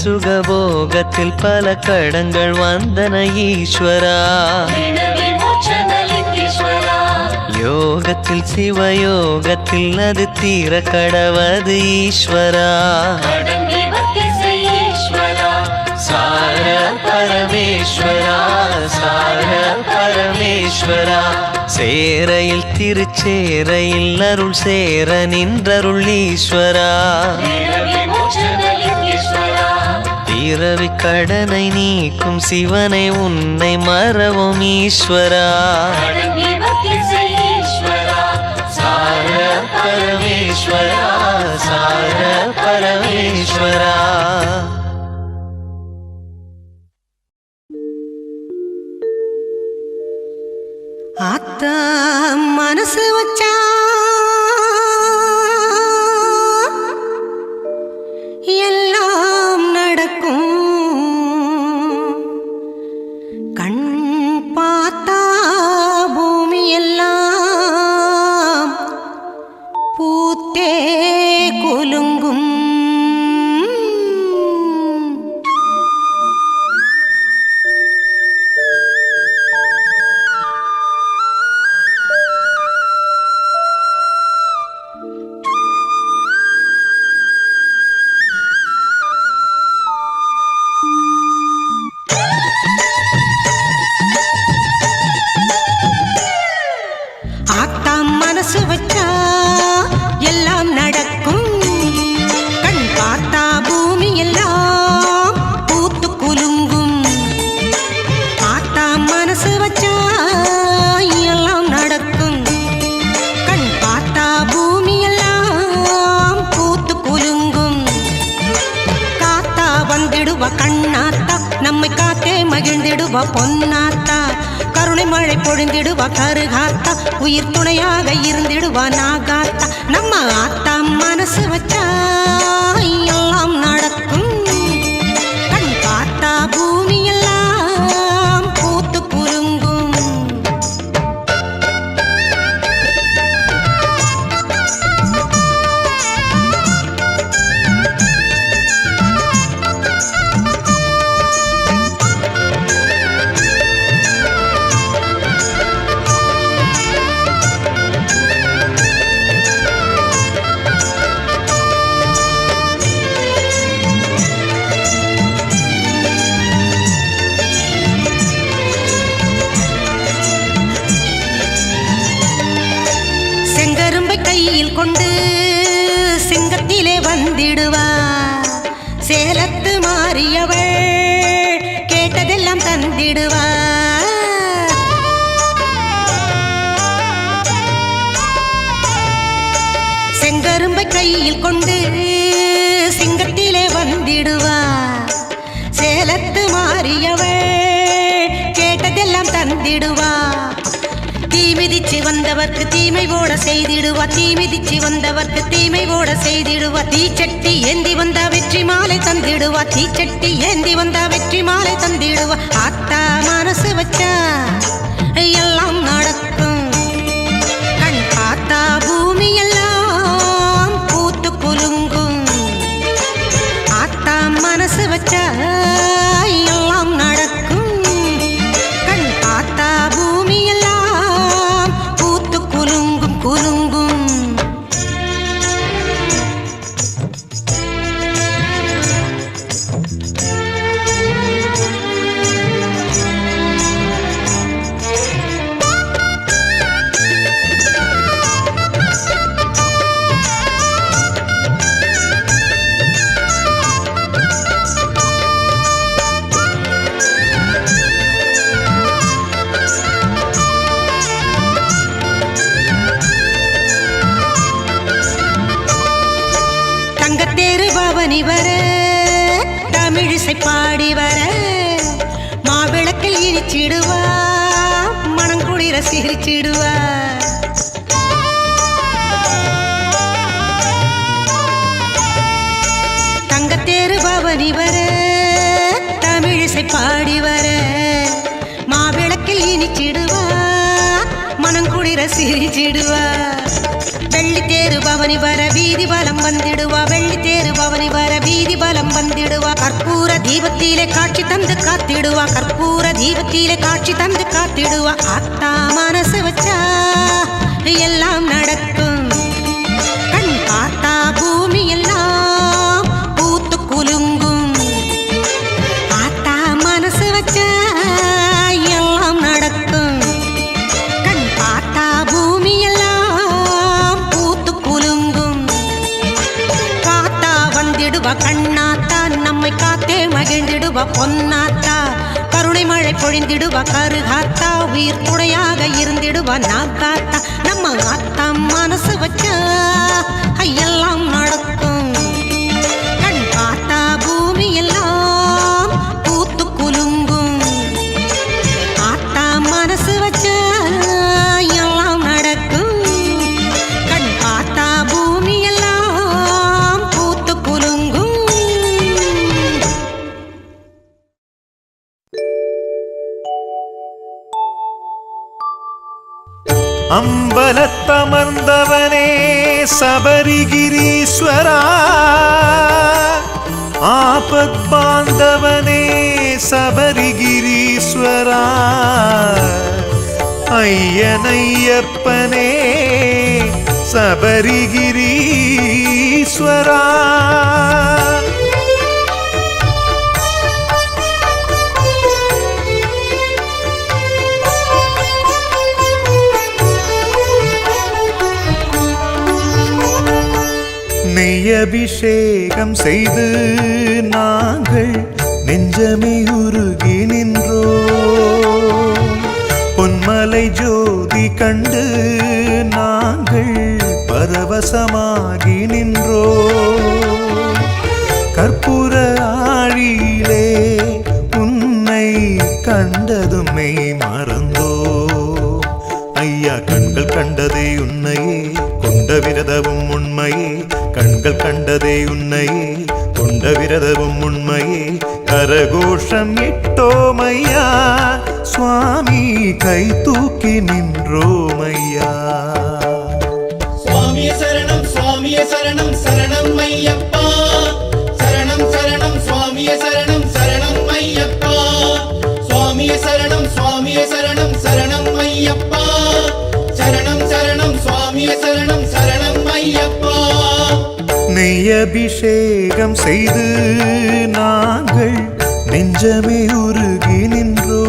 சுகபோகத்தில் பல கடங்கள் வந்தன ஈஸ்வரா. யோகத்தில் சிவயோகத்தில் அது தீர கடவது ஈஸ்வரா. சார பரமேஸ்வரா சார பரமேஸ்வரா. சேரையில் திருச்சேரையில் அருள் சேர நின்றருள் ஈஸ்வரா. பிறவி கடனை நீக்கும் சிவனை உன்னை மறவும் ஈஸ்வரா. சார பரமேஸ்வரா சார பரமேஸ்வரா. ஆத்தா மனசு வச்சா எல்லாம் நடக்கும். கண் பார்த்தா பூமி எல்லாம் பூத்தே குலுங்கும். மனசு வச்சா எல்லாம் நடக்கும். கண் பார்த்தா பூமி எல்லாம் பூத்து குலுங்கும். ஆத்தா மனசு வச்சா எல்லாம் நடக்கும். கண் பார்த்தா பூமி எல்லாம் பூத்து குலுங்கும். காத்தா வந்திடுவா கண்ணாத்தா நம்மை காத்தே மகிழ்ந்திடுவா பொன்னாத்தா. கருணை மழை பொழிந்திடுவா கருகாத்தா உயிர் துணையாக இருந்திடுவா நாகாத்தா. நம்ம ஆத்தா மனசு வச்சா எல்லாம் நடக்கும். கண் பார்த்தா பூமி எல்லாம் பூத்து குலுங்கும். சிங்கத்திலே வந்திடுவா சேலத்து மாறியவள் கேட்டதெல்லாம் தந்திடுவா செங்கரும்பை கையில் கொண்டு சிங்கத்திலே வந்திடுவா சேலத்து மாறியவள் கேட்டதெல்லாம் தந்திடுவா தீமிதிச்சு வந்தவர்க்கு தீமை ஓட செய்திடுவா தீமிதிச்சு வந்தவர்க்கு தீமை ஓட செய்திடுவா தீச்சட்டி ஏந்தி வந்தா வெற்றி மாலை தந்திடுவா தீச்சட்டி ஏந்தி வந்தா வெற்றி மாலை தந்திடுவா ஆத்தா மனசு வச்சா எல்லாம் நடக்கும் கண் பார்த்தா பூமி எல்லாம் பூத்து குலுங்கும் ஆத்தா மனசு வச்சா எல்லாம் நடக்கும் கண் பார்த்தா பூமி எல்லாம் பூத்து குலுங்கும் குலுங்கும் தங்கத்தேரு பவனி வர தமிழிசை பாடி வர மாவிளக்கில் இனிச்சிடுவா மனங்குளிர சிரிச்சிடுவா தங்கத்தேரு பவனி வர தமிழிசை பாடி வர மாவிளக்கில் இனிச்சிடுவா மனங்குளிர சிரிச்சிடுவா வெள்ளித்தேரு பவனி வர வீதி பலம் வந்திடுவா வெள்ளித்தேரு பவனி வர வீதி பலம் வந்திடுவா கற்பூர தீபத்திலே காட்சி தந்து காத்திடுவா கற்பூர தீபத்திலே காட்சி தந்து காத்திடுவா ஆத்தா மனசு வச்சா எல்லாம் நடக்கும் கண் பார்த்தா பூமி எல்லாம் பூத்து குலுங்கும் ஆத்தா மனசு வச்சா எல்லாம் நடக்கும் கண் பார்த்தா பூமி எல்லாம் பூத்து குலுங்கும் காத்தா வந்திடுவா கண்ணாத்தா நம்மை காத்தே மகிழ்ந்திடுவா பொன்னாத்தா கருணை மழை பொழிந்திடுவா கருகாத்தா உயிர் துணையாக இருந்திடுவா நாக்காத்தா நம்ம ஆத்தா மனசு வச்சா எல்லாம் நடக்கும் கண் பார்த்தா பூமி எல்லாம் பூத்து குலுங்கும் ஆத்தா மனசு வச்சா எல்லாம் நடக்கும் கண் பார்த்தா பூமி எல்லாம் பூத்து குலுங்கும் அம்பலத்தமர்ந்தவனே சபரிகிரீஸ்வரா ஆபத் பாந்தவனே சபரிகிரீஸ்வரா ஐயனையப்பனே சபரிகிரீஸ்வரா நெய்யபிஷேகம் செய்து நாங்கள் நெஞ்சமே உருகி நின்றோம் பொன்மலை ஜோதி கண்டு நாங்கள் பரவசமாகி நின்றோம் கற்பூர ஆழியிலே உன்னை கண்டதும் மெய் மறந்தோம் ஐயா கண்கள் கண்டதே உன்னையே கொண்ட விரதமும் உண்மையே கண்கள் கண்டதே உன்னையே கொண்ட விரதமும் உண்மையே கரகோஷம் இட்டோமையா சுவாமி கை தூக்கி நின்றோமையா சுவாமியே சரணம் சரணம் ஐயப்பா சரணம் சரணம் சுவாமியே சரணம் ஐயப்பா சுவாமியே சரணம் சரணம் ஐயப்பா சரணம் சரணம் சுவாமியே சரணம் ஐயப்பா நெய்யபிஷேகம் செய்து நாங்கள் நெஞ்சமே உருகி நின்றோம்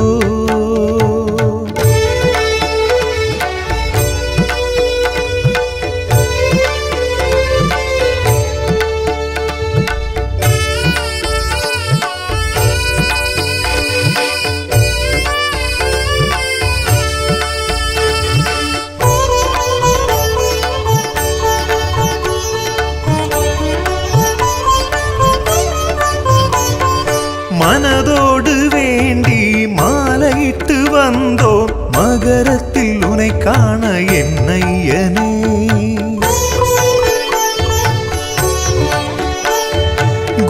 மனதோடு வேண்டி மாலையிட்டு வந்தோம் மகரத்தில் உனை காண என்னையனே.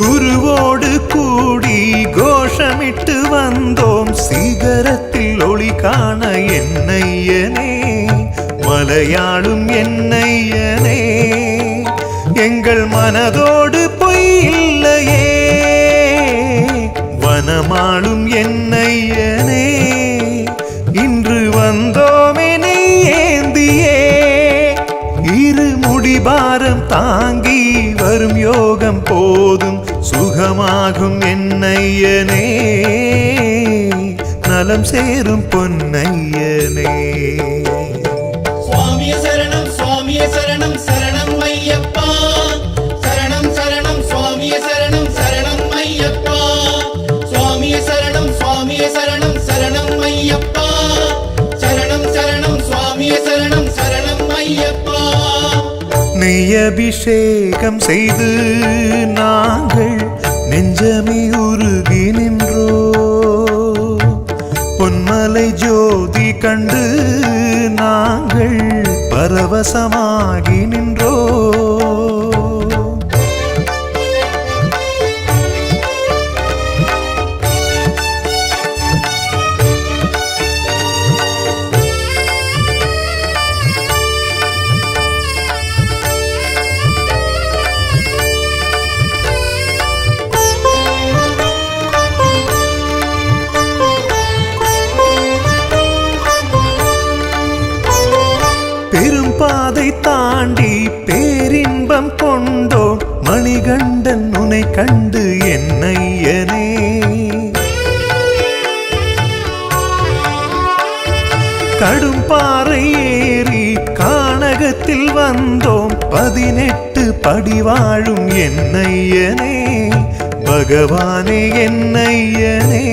குருவோடு கூடி கோஷமிட்டு வந்தோம் சிகரத்தில் ஒளி காண என்னையனே. மலையாளும் என்னையனே எங்கள் மனதோடு பொய் இல்லையே. வனமாளும் என்னையனே இன்று வந்தோமெனை ஏந்தியே. இரு முடிபாரம் தாங்கி வரும் யோகம் போதும் சுகமாகும் என்னையனே. நலம் சேரும் பொன்னையனே. சுவாமியே சரணம் சுவாமியே சரணம் சரணம் ஐயப்பா. சரணம் சரணம் சுவாமியே சரணம் சரணம் ஐயப்பா. சுவாமியே சரணம் சுவாமியே சரணம் சரணம் ஐயப்பா. சரணம் சரணம் சுவாமியே சரணம் சரணம் ஐயப்பா. நெய் அபிஷேகம் செய்து நாங்கள் நெஞ்சமே உருகி நின்றோ. பொன்மலை ஜோதி கண்டு நாங்கள் பரவசமாகி நின்றோ. பெரும்பாதை தாண்டி பேரின்பம் கொண்டோம் மணிகண்டன் உனை கண்டு என்னையனே. கடும் பாறை ஏறி கானகத்தில் வந்தோம் 18 படி வாழும் என்னையனே. பகவானே என்னையனே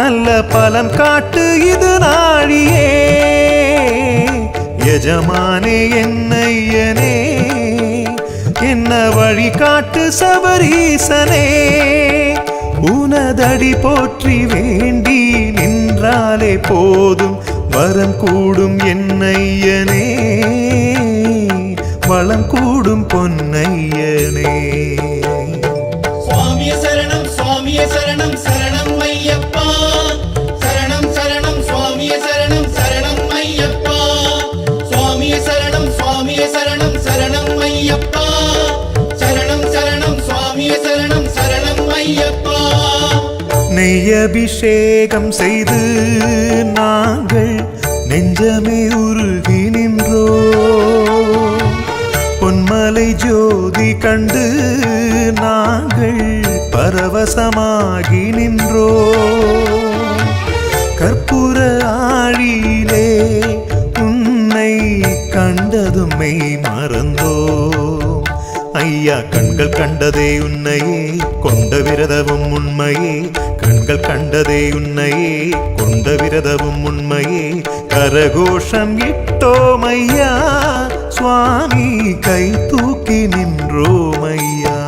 நல்ல பலம் காட்டு இது நாழியே. எஜமானே என்னையனே என்ன வழி காட்டு சபரீசனே. உனதடி போற்றி வேண்டி நின்றாலே போதும் வரம் கூடும் என்னையனே. வளம் கூடும் பொன்னையனே. சுவாமியே சரணம் சுவாமியே சரணம் சரணம் ஐயப்பா. சரணம் சரணம் சுவாமியே சரணம் சரணம் ஐயப்பா. சுவாமியே சரணம் சுவாமியே சரணம் சரணம் ஐயப்பா. சரணம் சரணம் சுவாமியே சரணம் சரணம் ஐயப்பா. நெய் அபிஷேகம் செய்து நாங்கள் நெஞ்சமே உருகி நின்றோ. பொன்மலை ஜோதி கண்டு நாங்கள் பரவசமாகி நின்றோ. கற்பூர ஆழியிலே உன்னை கண்டதும் மெய் மறந்தோ. ஐயா கண்கள் கண்டதே உன்னையே கொண்ட விரதமும் உண்மையே. கண்கள் கண்டதே உன்னையே கொண்ட விரதமும் உண்மையே. கரகோஷம் இட்டோம் ஐயா சுவாமி கை தூக்கி நின்றோம் ஐயா.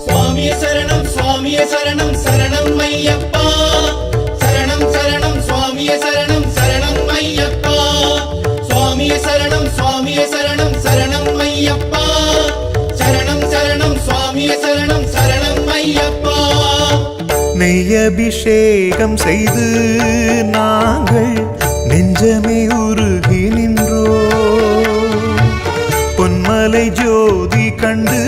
சுவாமியே சரணம் சுவாமியே சரணம் சரணம் ஐயப்பா. சரணம் சரணம் சுவாமியே சரணம் சரணம் ஐயப்பா. சுவாமியே சரணம் சுவாமியே சரணம் சரணம் ஐயப்பா. சரணம் சரணம் சுவாமியே சரணம் சரணம் ஐயப்பா. நெய் அபிஷேகம் செய்து நாங்கள் நெஞ்சமே உருகி நின்றோ. பொன்மலை ஜோதி கண்டு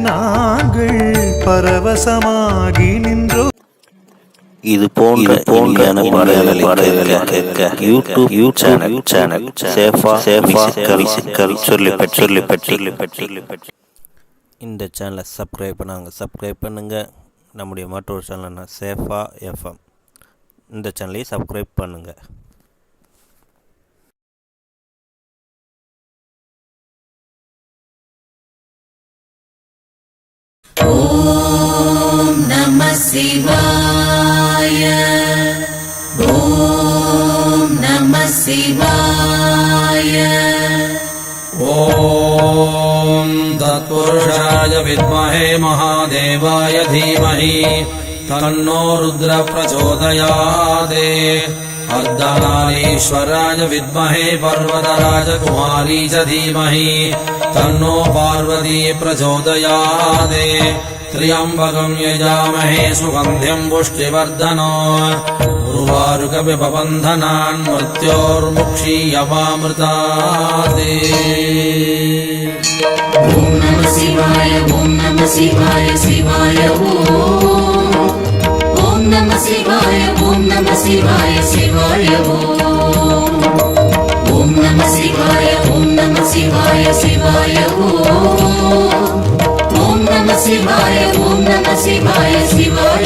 நாங்கள் பரவசமாகி நின்றோ. இது போன்ற பாடல்களை கேட்க யூடியூப் சேனல் சேஃபா சொல்லி பற்றி இந்த சேனலை சப்ஸ்கிரைப் பண்ணுங்க. நம்முடைய மற்றொரு சேனல்னா சேஃபா எஃப்எம். இந்த சேனலையும் சப்ஸ்கிரைப் பண்ணுங்க. ஓம் நம சிவாய. ஓம் நம சிவாய. ॐ तत्पुरुषाय विद्महे महादेवाय धीमहि तन्नो रुद्र प्रचोदयात् अर्धनारीश्वराय विद्महे पर्वतराजकुमारी च धीमहि तन्नो पार्वती प्रचोदयात् त्र्यम्बकं यजामहे सुगन्धिं पुष्टिवर्धनो उर्वारुकविपबन्धनान् मृत्योर्मुक्षीयवामृतात् ॐ नमः शिवाय ॐ नमः शिवाय शिवाय ॐ नमः शिवाय ॐ नमः शिवाय शिवाय ॐ नमः शिवाय ॐ नमः शिवाय शिवाय ॐ नमः शिवाय ॐ नमः शिवाय शिवाय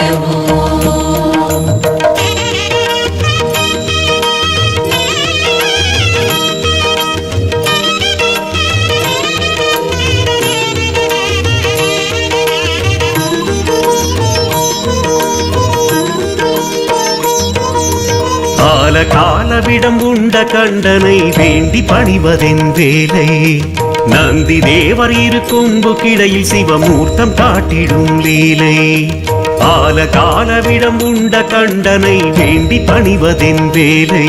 கால காலவிடம் உண்ட கண்டனை வேண்டி பணிவதென் வேலை நந்தி தேவர் இரு கொம்பு கிடையில் சிவமூர்த்தம் காட்டிடும் லீலை ஆல காலவிடம் உண்ட கண்டனை வேண்டி பணிவதென் வேலை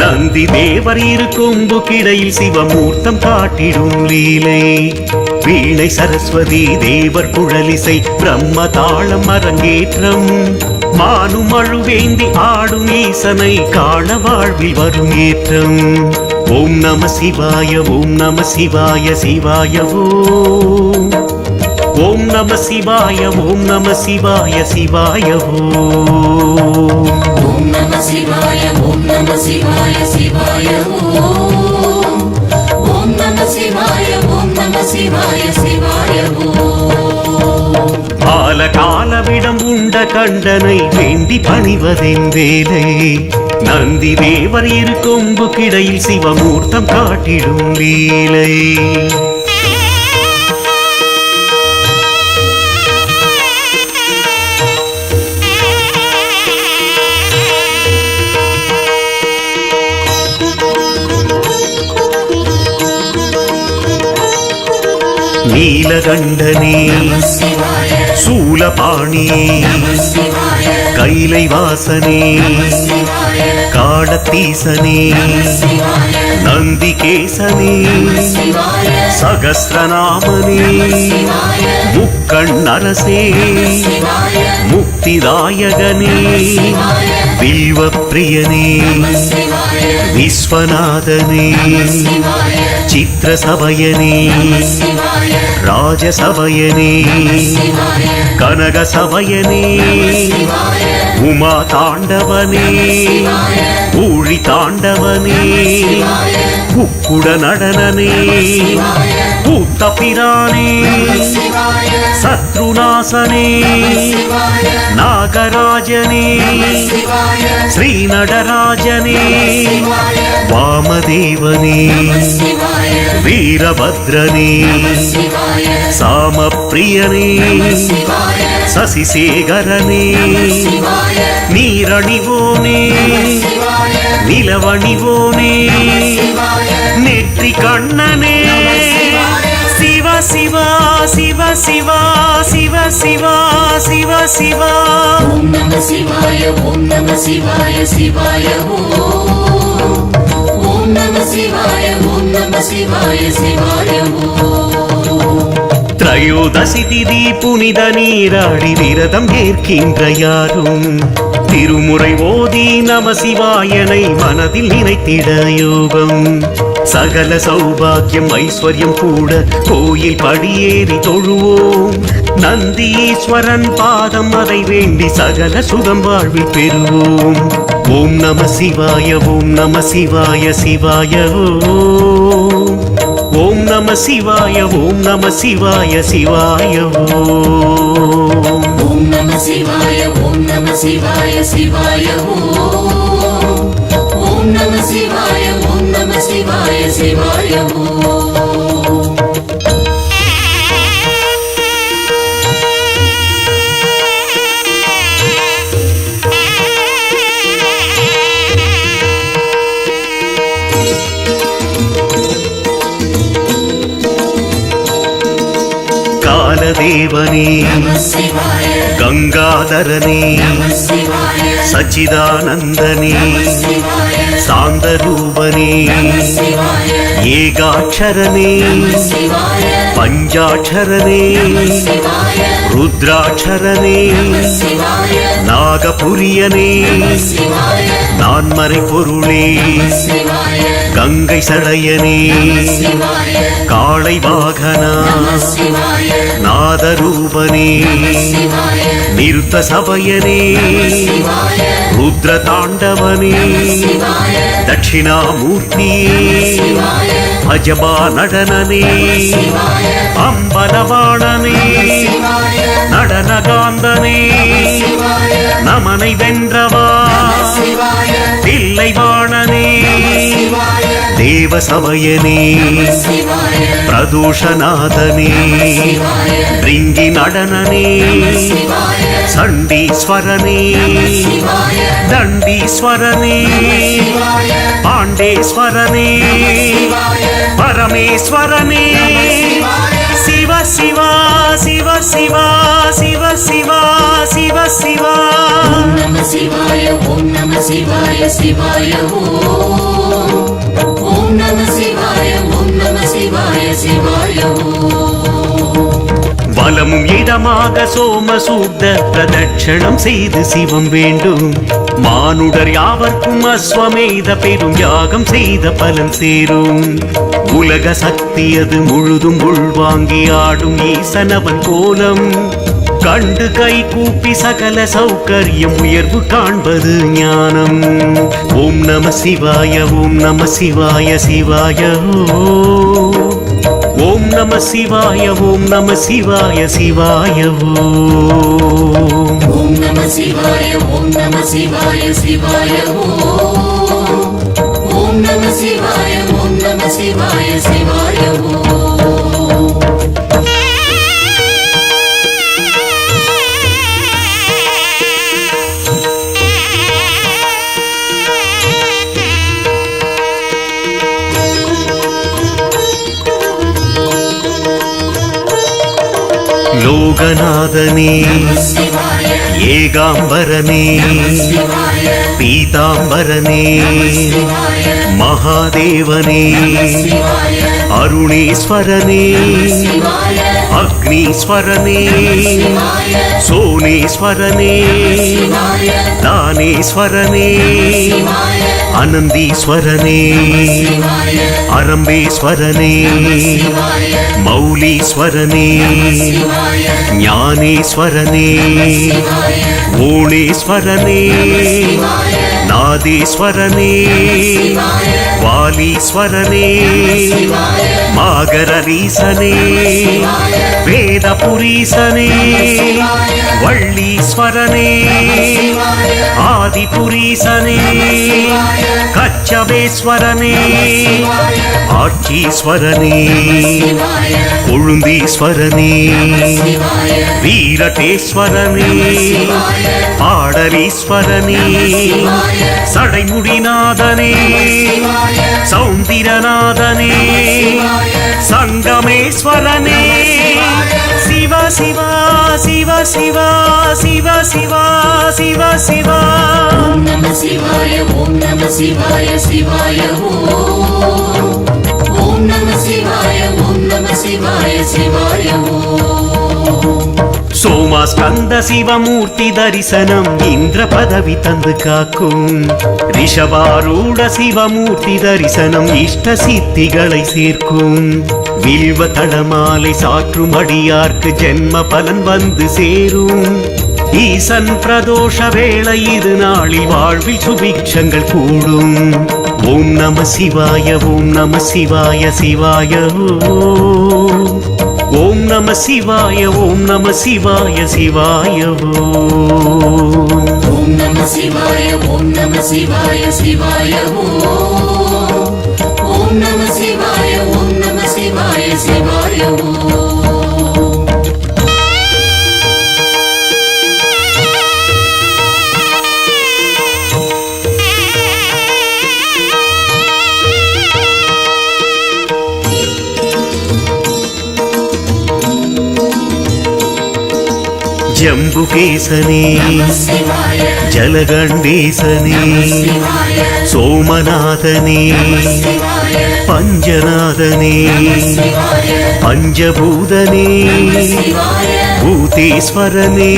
நந்தி தேவர் இரு கொம்பு கிடையில் சிவமூர்த்தம் காட்டிடும் லீலை வீணை சரஸ்வதி தேவர் குழலிசை பிரம்ம தாளம் அரங்கேற்றம் மானும் அழுவேந்தி ஆடும் ஈசனை காண வாழ்வில் வரும் ஏற்றம் ஓம் நம சிவாய ஓம் நம சிவாய சிவாய ஓம் நம சிவாய ஓம் நம சிவாய சிவாய ஓம் நம சிவாய ஓம் நம சிவாய சிவாய ஓம் நம சிவாய ஓம் நம சிவாய சிவாய கால காலவிடம் உண்ட கண்டனை வேண்டி பணிவதென் வேலை நந்தி தேவர் இரு கொம்பு கிடையில் சிவமூர்த்தம் காட்டிடும் லீலை நீலகண்டனே சூலபாணி கைலை வாசனே காடத்தீசனே நந்திகேசனே சகஸ்ரநாமனே முக்கண்ணரசே முக்திதாயகனே வில்வப்பிரியனே விஸ்வநாதனே சித்திரசபயனே ராஜசபயனே கனகசபயனே உமா தாண்டவனே ஊழி தாண்டவனே குக்குட நடனனே பூத்த பிரானே சத்ருநாசனே நாகராஜனே ஸ்ரீநடராஜனே வாமதேவனே வீரபத்ரனே சாமப்பிரியனே சசிசேகரனே நீரணிவோனே நிலவணிவோனே நெற்றி கண்ணனே சிவ சிவா சிவ சிவா சிவ சிவா சிவ சிவா ஓம் நம சிவாய ஓம் நம சிவாய சிவாய ஓம் நம சிவாய ஓம் நம சிவாய சிவாய திரையோதசி திதி புனித நீராடி விரதம் ஏற்கின்ற யாரும் திருமுறை ஓதி நம சிவாயனை மனதில் நினைத்திட யோகம் சகல சௌபாக்கியம் ஐஸ்வர்யம் கூட கோயில் படியேறி தொழுவோம் நந்தீஸ்வரன் பாதம் அதை வேண்டி சகல சுகம் வாழ்வில் பெறுவோம் ஓம் நம சிவாய ஓம் நம சிவாய சிவாய ஓம் நம சிவாய ஓம் நம சிவாய சிவாய ஓம் நம சிவாய ஓம் நம சிவாய சிவாய ஓம் நம சிவாய ஓம் நம சிவாய சிவாய பாலதேவனே கங்காதரனே சச்சிதானந்தனே சாந்தரூபனே ஏகாட்சரனே பஞ்சாட்சரனே ருத்ராட்சரனே நாகபுரியனே நான்மறை பொருளே கங்கை சடையனே காளை வாகனா நாதரூபனே நிருத்த சபையனே ருத்ர தாண்டவனே தட்சிணாமூர்த்தியே அஜபா நடனனே அம்பலவாணனே நடனகாந்தனே நமனை வென்றவா தில்லைவாணனே தேவசமயனே பிரதோஷநாதனே ரிங்கி நடனனே சண்டீஸ்வரனே தண்டீஸ்வரனே பாண்டேஸ்வரனே பரமேஸ்வரனே சிவ சிவா சிவ சிவா சிவ சிவா சிவ சிவா ஓம் நம சிவாய ஓம் நம சிவாய சிவாய ஓம் நம சிவாய ஓம் நம சிவாய சிவாய வலமும் இடமாக சோமசூக்த பிரதட்சணம் செய்து சிவம் வேண்டும் மானுடர் யாவர்க்கும் அஸ்வமேத பெரும் யாகம் செய்த பலன் சேரும் உலக சக்தி அது முழுதும் உள்வாங்கி ஆடும் ஈசனவன் கோலம் கண்டு கை கூப்பி சகல சௌகரியம் உயர்வு காண்பது ஞானம் ஓம் நம சிவாய ஓம் நம சிவாய சிவாய ஓம் நம சிவாய ஓம் நம சிவாய சிவாய ஓம் நம சிவாய ஓம் நம சிவாய சிவாய ஓம் நம சிவாய ஓம் நம சிவாய சிவாய லோகநாதனே ஏகாம்பரனே பீதாம்பரனே மகாதேவனே அருணேஸ்வரனே அக்னீஸ்வரனே சோனேஸ்வரனே தானேஸ்வரனே அனந்தீஸ்வரனே அரம்பேஸ்வரனே மௌலீஸ்வரனே ஞானேஸ்வரனே ஓணேஸ்வரனே நாதேஸ்வரனே வாலீஸ்வரனே மாகரீசனே வேதபுரீசனே வள்ளீஸ்வரனே ஆதிபுரீசனே கச்சபேஸ்வரனே ஆட்சீஸ்வரனே கொழுந்தீஸ்வரனே வீரட்டேஸ்வரனே பாடலீஸ்வரனே சடைமுடிநாதனே சௌந்திரநாதனே சங்கமேஸ்வரனே சிவ சிவா சிவ சிவா சிவ சிவா சிவ சிவா ஓம் நம சிவாய ஓம் நம சிவாய சிவாய ஓம் நம சிவாய ஓம் நம சிவாய சிவாய சோமாஸ்கந்த சிவமூர்த்தி தரிசனம் இந்திர பதவி தந்து காக்கும் ரிஷபாரூட சிவமூர்த்தி தரிசனம் இஷ்ட சித்திகளை சேர்க்கும் வில்வ தடமாலை சாற்றும் அடியார்க்கு ஜென்ம பலன் வந்து சேரும் ஈசன் பிரதோஷ வேளை இது நாளில் வாழ்வில் சுபிக்ஷங்கள் கூடும் ஓம் நம சிவாய ஓம் நம சிவாய சிவாய ஓம் நம சிவாய ஓம் நம சிவாய சிவாய ஓம் நம சிவாய ஓம் நம சிவாய சிவாய ஓம் நம சிவாய ஓம் நம சிவாய சிவாய ஜம்புகேசனே ஜலகண்டேசனே சோமநாதனே பஞ்சநாதனே பஞ்சபூதனே பூதேஸ்வரனே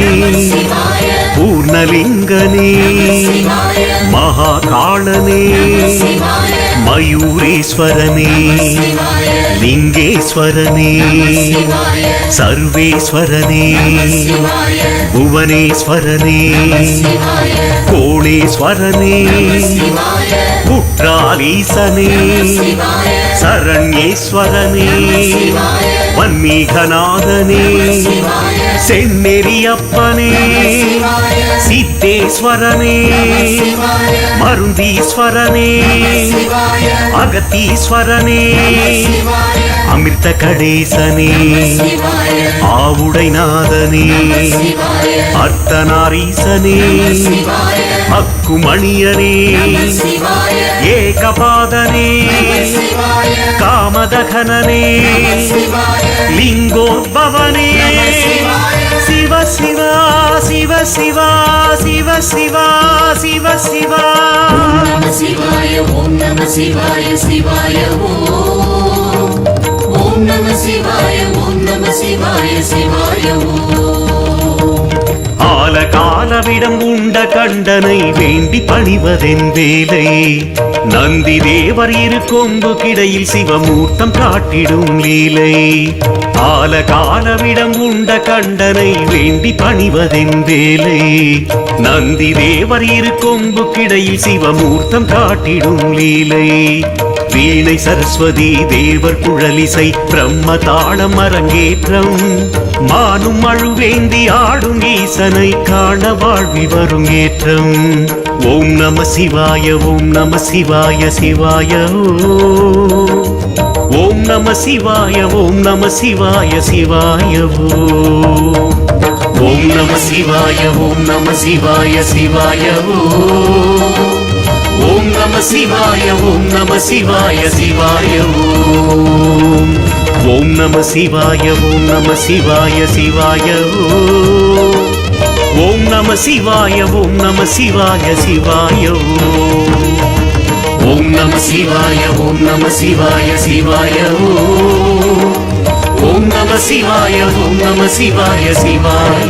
பூர்ணலிங்கனே மகாகாளனே மயூரேஸ்வரனே லிங்கேஸ்வரனே சர்வேஸ்வரனே புவனேஸ்வரனே கோணேஸ்வரனே குற்றாலீசனே சரண்யேஸ்வரனே வன்மீகநாதனே செந்நெறியப்பனே சித்தேஸ்வரனே மருந்தீஸ்வரனே அகத்தீஸ்வரனே அமிர்த கடேசனே ஆவுடைநாதனே அர்த்தநாரீசனே அக்குமணியனே ஏகபாதனே காமதகனனே லிங்கோத்பவனே சிவ சிவா சிவ சிவா சிவ சிவா சிவ சிவா நம சிவாய ஓம் நம சிவாய சிவாய ஓம் நம சிவாய ஓம் நம சிவாய சிவாய ஆலகாலவிடம் உண்ட கண்டனை வேண்டி பணிவதென் வேலை நந்தி தேவர் இரு கொம்பு கிடையில் சிவமூர்த்தம் காட்டிடும் லீலை ஆலகாலவிடம் உண்ட கண்டனை வேண்டி பணிவதென் வேலை நந்தி தேவர் இரு கொம்பு கிடையில் சிவமூர்த்தம் காட்டிடும் லீலை வீணை சரஸ்வதி தேவர் குழலிசை பிரம்ம தாளம் அரங்கேற்றம் மானும் அழுவேந்தி ஆடும் ஈசனை காண வாழ்வி வரும் ஏற்றம் ஓம் நம சிவாய ஓம் நம சிவாய சிவாய ஓம் நம சிவாய ஓம் நம சிவாய சிவாய ஓம் நம சிவாய ஓம் நம சிவாய சிவாய ஓம் நம சிவாய ஓம் நம சிவாய சிவாய ஓம் நம சிவாய ஓம் நம சிவாய சிவாய ஓம் நம சிவாய ஓம் நம சிவாய சிவாய ஓம் நம சிவாய ஓம் நம சிவாய சிவாய ஓம் நம சிவாய ஓம் நம சிவாய சிவாய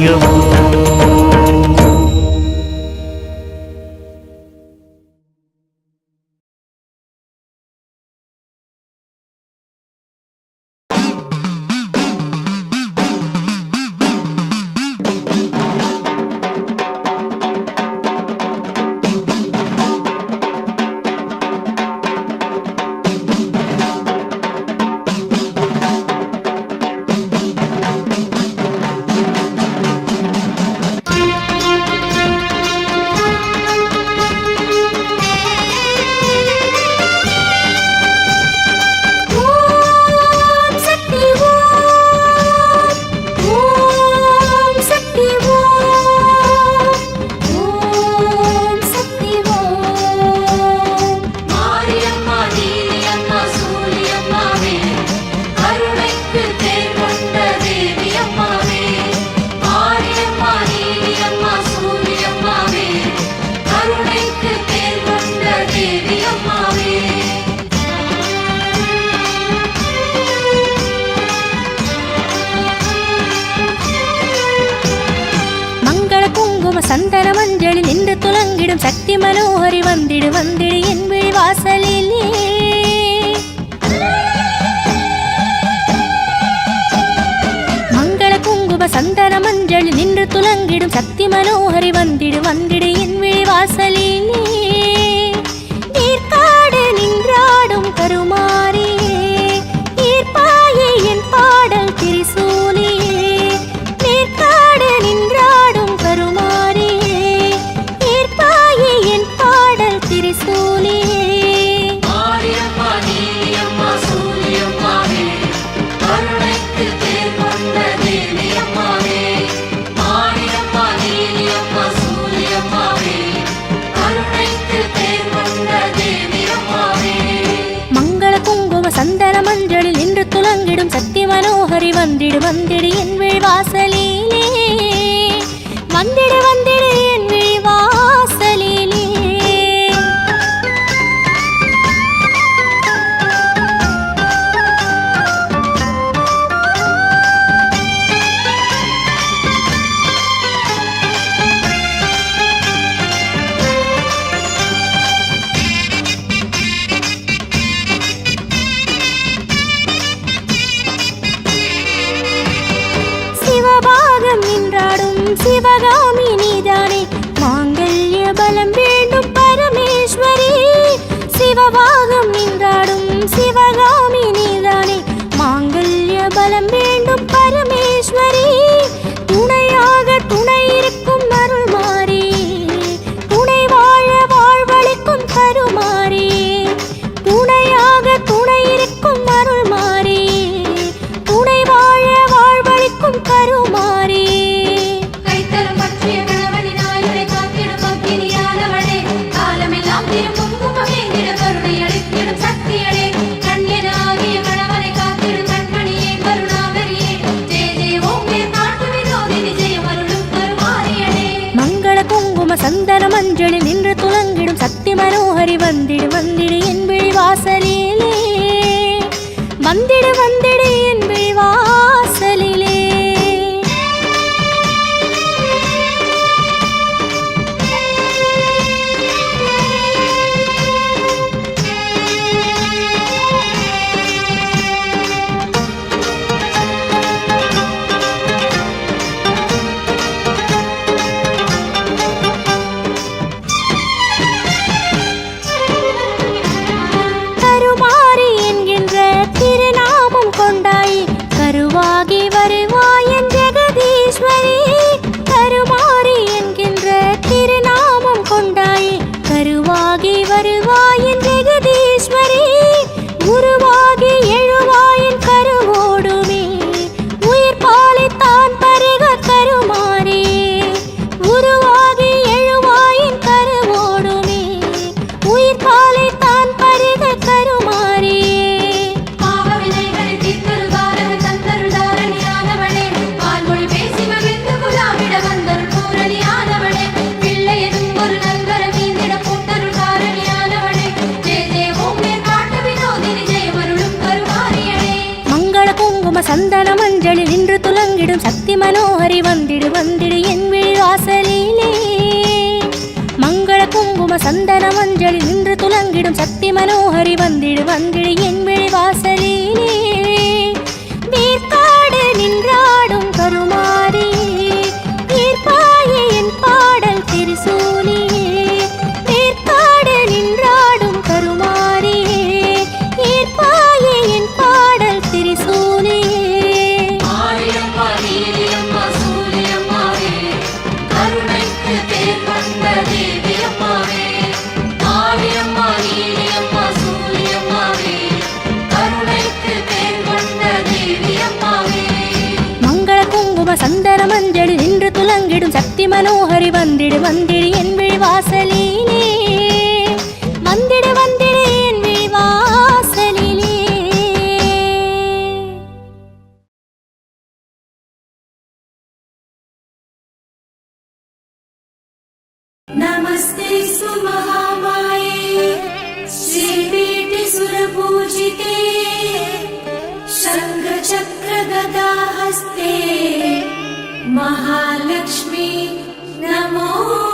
சந்தன மஞ்சள் நின்று துலங்கிடும் சக்தி மனோஹரி வந்திடு வந்திடு என் விழி வாசலிலே மங்கள குங்கும சந்தன மஞ்சள் நின்று துலங்கிடும் சக்தி மனோஹரி வந்திடு வந்திடு என் விழி வாசலிலே நீர்காடு நின்றாடும் கருமாரியே ஈர்ப்பாயே என் பாடல் திரிசூலியே நீர்காடு நின்றாடும் கருமாரியே ஈர்ப்பாயே என் பாடல் திரிசூலியே மாரியம்மா நீலியம்மா சூரியம்மாவே கருணைக்கு பேர் கொண்ட தேவியம்மாவே மாரியம்மா நீலியம்மா சூரியம்மாவே கருணைக்கு பேர் கொண்ட தேவியம்மாவே மங்கள குங்கும சந்தன மஞ்சளில் நின்று துலங்கிடும் சக்தி மனோஹரி வந்திடு வந்திடு என் விழி வாசலிலே துலங்கிடும் சக்தி மனோஹரி வந்திடு வந்திடு என் விழி வாசலிலே மங்கள குங்கும சந்தன மஞ்சளி நின்று துலங்கிடும் சக்தி மனோஹரி வந்திடு வந்திடு என் விழி வாசலிலே வீர்காடு நின்றாடும் கருமாரி வீர்பாயே என் பாடல் திருசூலியே வீர்காடு நின்றாடும் கருமாரியே வீர்பாயே என் பாடல் திருசூலியே மாரியம்மா நீலியம்மா சூலியம்மாவே கருணைக்கு பேர் கொண்ட தேவியம்மாவே மாரியம்மா நீலியம்மா சூலியம்மாவே கருணைக்கு பேர் கொண்ட தேவியம்மாவே மங்கள குங்கும சந்தன மஞ்சளி நின்று துலங்கிடும் சக்தி மனோஹரி வந்திடு வந்திடு என் விழி வாசலிலே வந்திடு வந்திடு என் விழி வாசலிலே नमस्ते सुमहामाये श्रीपीठे सुरपूजिते शङ्खचक्र गदाहस्ते महालक्ष्मी नमोऽस्तुते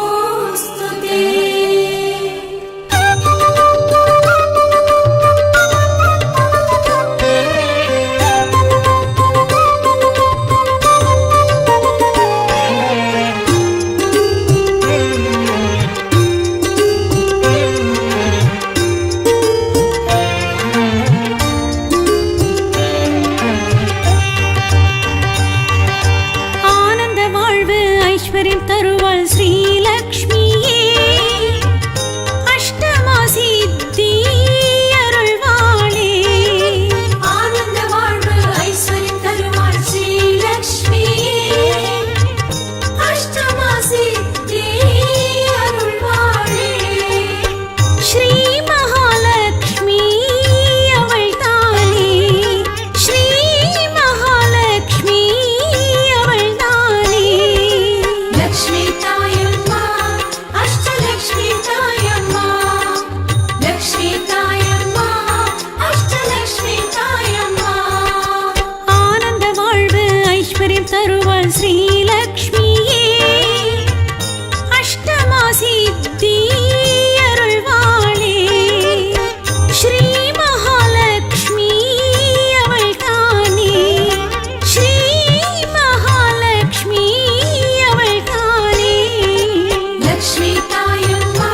ஆனந்த வாழ்வு ஐஸ்வர்யம் தருவாள் ஸ்ரீலக்ஷ்மியே அஷ்டமா சித்தி அருள்வாளே ஆனந்த வாழ்வு ஐஸ்வர்யம் தருவாள் ஸ்ரீலக்ஷ்மியே அஷ்டமா சித்தி அருள்வாளே ஸ்ரீ மகாலக்ஷ்மி அவள் தானே ஸ்ரீ மகாலக்ஷ்மி அவள் தானே லக்ஷ்மி தாயம்மா அஷ்டலக்ஷ்மி தாயம்மா லக்ஷ்மி தாயம்மா அஷ்டலக்ஷ்மி தாயம்மா ஆனந்த வாழ்வு ஐஸ்வர்யம் தருவாள் ஸ்ரீலக்ஷ்மியே அஷ்டமா சித்தி அருள்வாளே ஸ்ரீ மகாலக்ஷ்மி அவள் தானே ஸ்ரீ மகாலக்ஷ்மி அவள் தானே லக்ஷ்மி தாயம்மா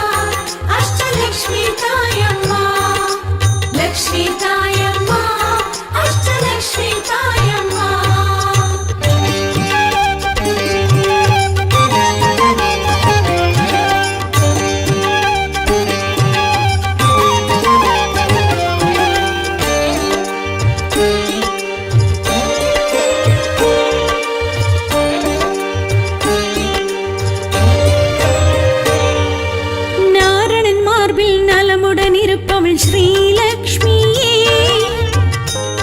அஷ்டலக்ஷ்மி தாயம்மா லக்ஷ்மி தாயம்மா அஷ்டலக்ஷ்மி தாயம்மா நாரணன் மார்பில் நலமுடன் இருப்பவள் ஸ்ரீலக்ஷ்மியே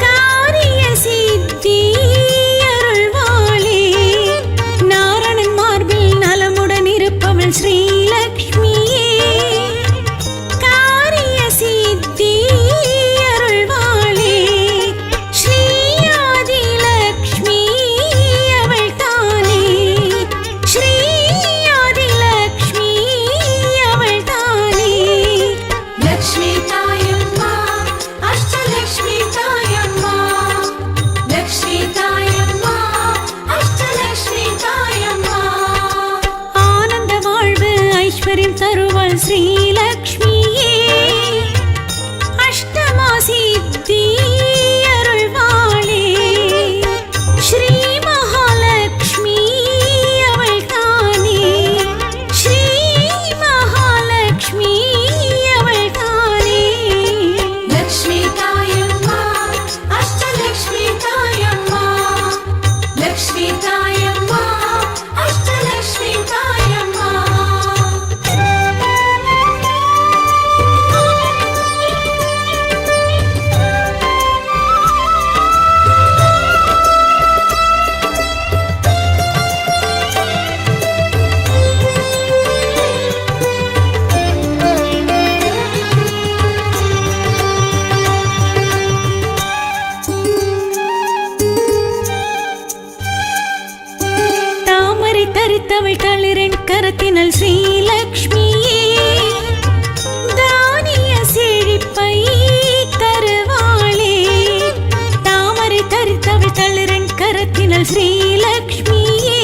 காரிய சித்தி அருள்வாளே நாரணன் மார்பில் நலமுடன் இருப்பவள் ஸ்ரீலக்ஷ்மியே காரிய சித்தி அருள்வாளே ஸ்ரீ ஆதிலக்ஷ்மி அவள் தானே ஸ்ரீ ஆதிலக்ஷ்மி அவள் தானே லக்ஷ்மி தாயம்மா அஷ்டலக்ஷ்மி தாயம்மா லக்ஷ்மி தாயம்மா அஷ்டலக்ஷ்மி தாயம்மா ஆனந்த வாழ்வு ஐஸ்வர்யம் தருவாள் ஸ்ரீலக்ஷ்மியே அஷ்டமா சித்தி அருள்வாளே ஸ்ரீ மகாலக்ஷ்மி அவள் தானே ஸ்ரீ மகாலக்ஷ்மி அவள் தானே லக்ஷ்மி தாயம்மா அஷ்டலக்ஷ்மி தாயம்மா லக்ஷ்மி தாயம்மா அஷ்டலக்ஷ்மி தாயம்மா தரித்தவள் தளிரின் கரத்தினல் ஸ்ரீலக்ஷ்மியே தானிய செழிப்பை தருவாளே தாமரை தரித்தவள் தளிரின் கரத்தினல் ஸ்ரீலக்ஷ்மியே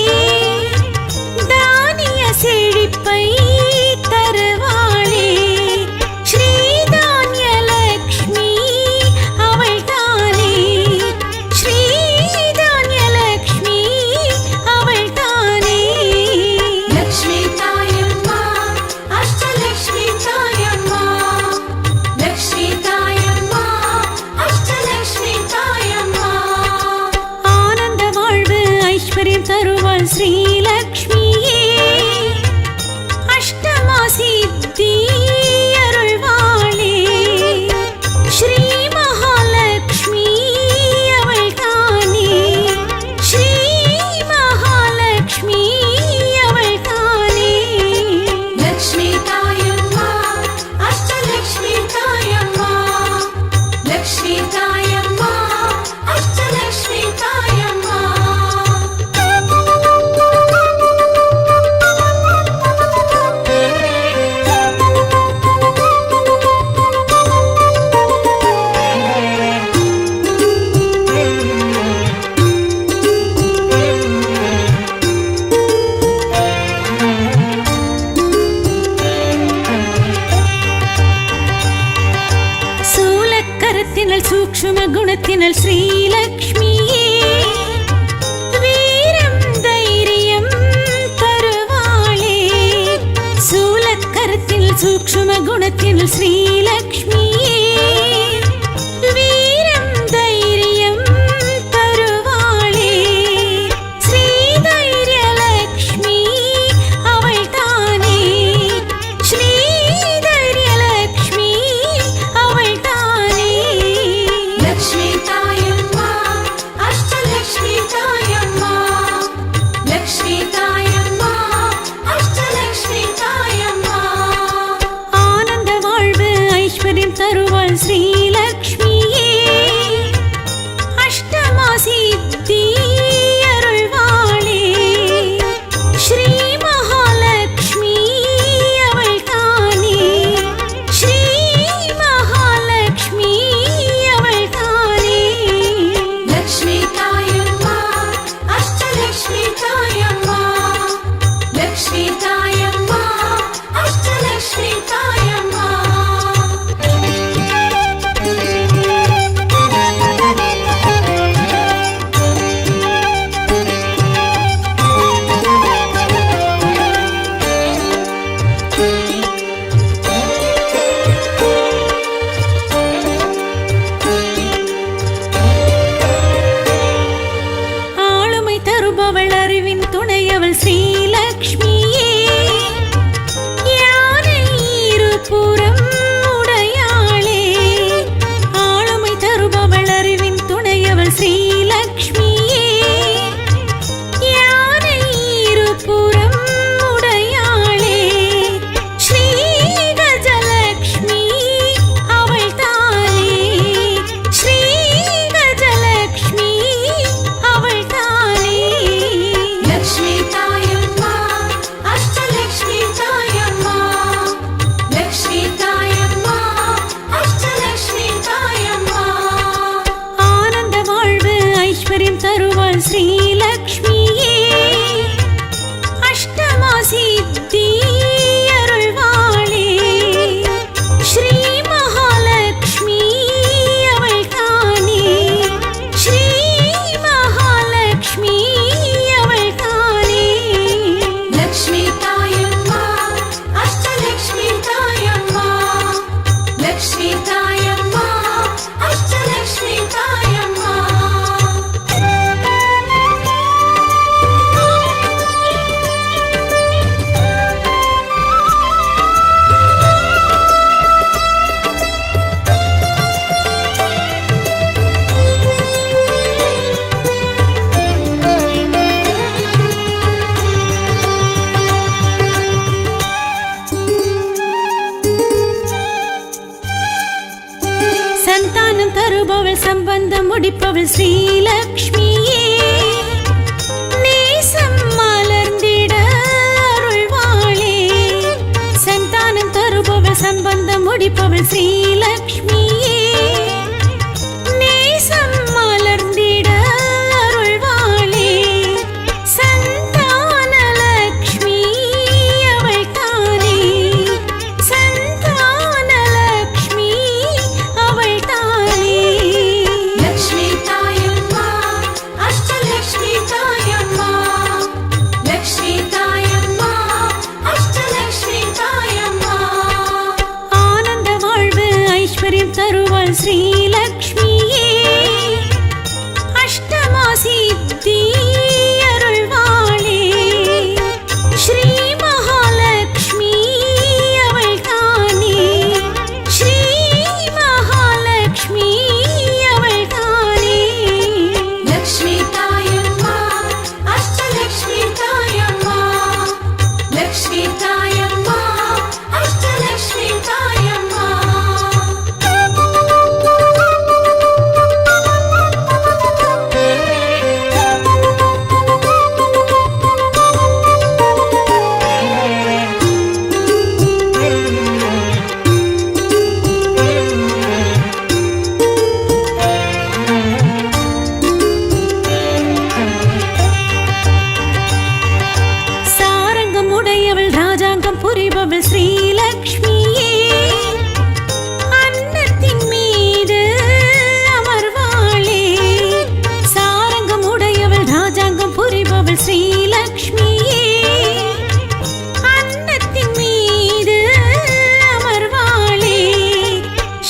தானிய செழிப்பை தருவாளே ஸ்ரீதான்ய லக்ஷ்மி அவள் தானே ஸ்ரீதான்ய லக்ஷ்மி அவள் தானே லக்ஷ்மி தாயம்மா அஷ்டலக்ஷ்மி தாயம்மா லக்ஷ்மி தாயம்மா அஷ்டலக்ஷ்மி தாயம்மா ஆனந்த வாழ்வு ஐஸ்வர்யம் தருவாள் ஸ்ரீலக்ஷ்மியே அஷ்டமா சித்தி அருள்வாளே ஸ்ரீ மகாலக்ஷ்மி அவள் தானே ஸ்ரீ மகாலக்ஷ்மி அவள் தானே லக்ஷ்மி தாயம்மா அஷ்டலக்ஷ்மி தாயம்மா லக்ஷ்மி தாயம்மா அஷ்டலக்ஷ்மி தாயம்மா சூலக்கரத்தினல் சூக்ஷ்ம குணத்தினல் ஸ்ரீலக்ஷ்மியே வீரம் தைரியம் தருவாளே சூலக்கரத்தினல் சூக்ஷ்ம குணத்தினல் ஸ்ரீலக்ஷ்மியே வீரம் தைரியம் தருவாளே ஸ்ரீதைரிய லக்ஷ்மி அவள் தானே ஸ்ரீதைரிய லக்ஷ்மி அவள் தானே லக்ஷ்மி தாயம்மா அஷ்டலக்ஷ்மி தாயம்மா லக்ஷ்மி தாயம்மா அஷ்டலக்ஷ்மி தாயம்மா ஆனந்த வாழ்வு ஐஸ்வர்யம் தருவாள் ஸ்ரீலக்ஷ்மியே அஷ்டமா சித்தி அருள்வாளே ஸ்ரீ மகாலக்ஷ்மி அவள் தானே ஸ்ரீ மகாலக்ஷ்மி அவள் தானே லக்ஷ்மி தாயம்மா அஷ்டலக்ஷ்மி தாயம்மா லக்ஷ்மி தாயம்மா அஷ்டலக்ஷ்மி தாயம்மா ஆளுமை தருபவள் அறிவின் துணையவள் ஸ்ரீலக்ஷ்மியே யானை இருபுறம் உடையாளே ஆளுமை தருபவள் அறிவின் துணையவள் ஸ்ரீலக்ஷ்மியே யானை இருபுறம் உடையாளே ஸ்ரீ கஜலக்ஷ்மி அவள் தானே ஸ்ரீ கஜலக்ஷ்மி அவள் தானே லக்ஷ்மி தாயம்மா அஷ்டலக்ஷ்மி தாயம்மா லக்ஷ்மி தாயம்மா அஷ்டலக்ஷ்மி தாயம்மா ஆனந்த வாழ்வு ஐஸ்வர்யம் தருவாள் ஸ்ரீலக்ஷ்மியே அஷ்டமா சித்தி அருள்வாளே ஸ்ரீ மகாலக்ஷ்மி அவள் தானே ஸ்ரீ மகாலக்ஷ்மி அவள் தானே லக்ஷ்மி தாயம்மா அஷ்டலக்ஷ்மி தாயம்மா லக்ஷ்மி தாயம்மா அஷ்டலக்ஷ்மி தாயம்மா சந்தானம் தருபவள் சம்பந்தம் முடிப்பவள் ஸ்ரீலக்ஷ்மியே நேசம் மலர்ந்திட முடிப்பவள் ஸ்ரீலக்ஷ்மியே நேசம் மலர்ந்திட அருள்வாளே சந்தானலக்ஷ்மி அவள் தானே சந்தானலக்ஷ்மி அவள் தானே லக்ஷ்மி தாயம்மா அஷ்டலக்ஷ்மி தாயம்மா லக்ஷ்மி தாயம்மா அஷ்டலக்ஷ்மி தாயம்மா ஆனந்த வாழ்வு ஐஸ்வர்யம் தருவாள் ஸ்ரீலக்ஷ்மியே அஷ்டமா சித்தி அருள்வாளே ஸ்ரீ மகாலக்ஷ்மி அவள் தானே ஸ்ரீ மகாலக்ஷ்மி அவள் தானே லக்ஷ்மி தாயம்மா அஷ்டலக்ஷ்மி தாயம்மா லக்ஷ்மி தாயம்மா அஷ்டலக்ஷ்மி தாயம்மா சாரங்கம் உடையவள் ராஜாங்கம் புரிபவள் ஸ்ரீலக்ஷ்மியே அன்னத்தின் மீது அமர்வாளே சாரங்கம் உடையவள் ராஜாங்கம் புரிபவள் ஸ்ரீலக்ஷ்மியே அன்னத்தின் மீது அமர்வாளே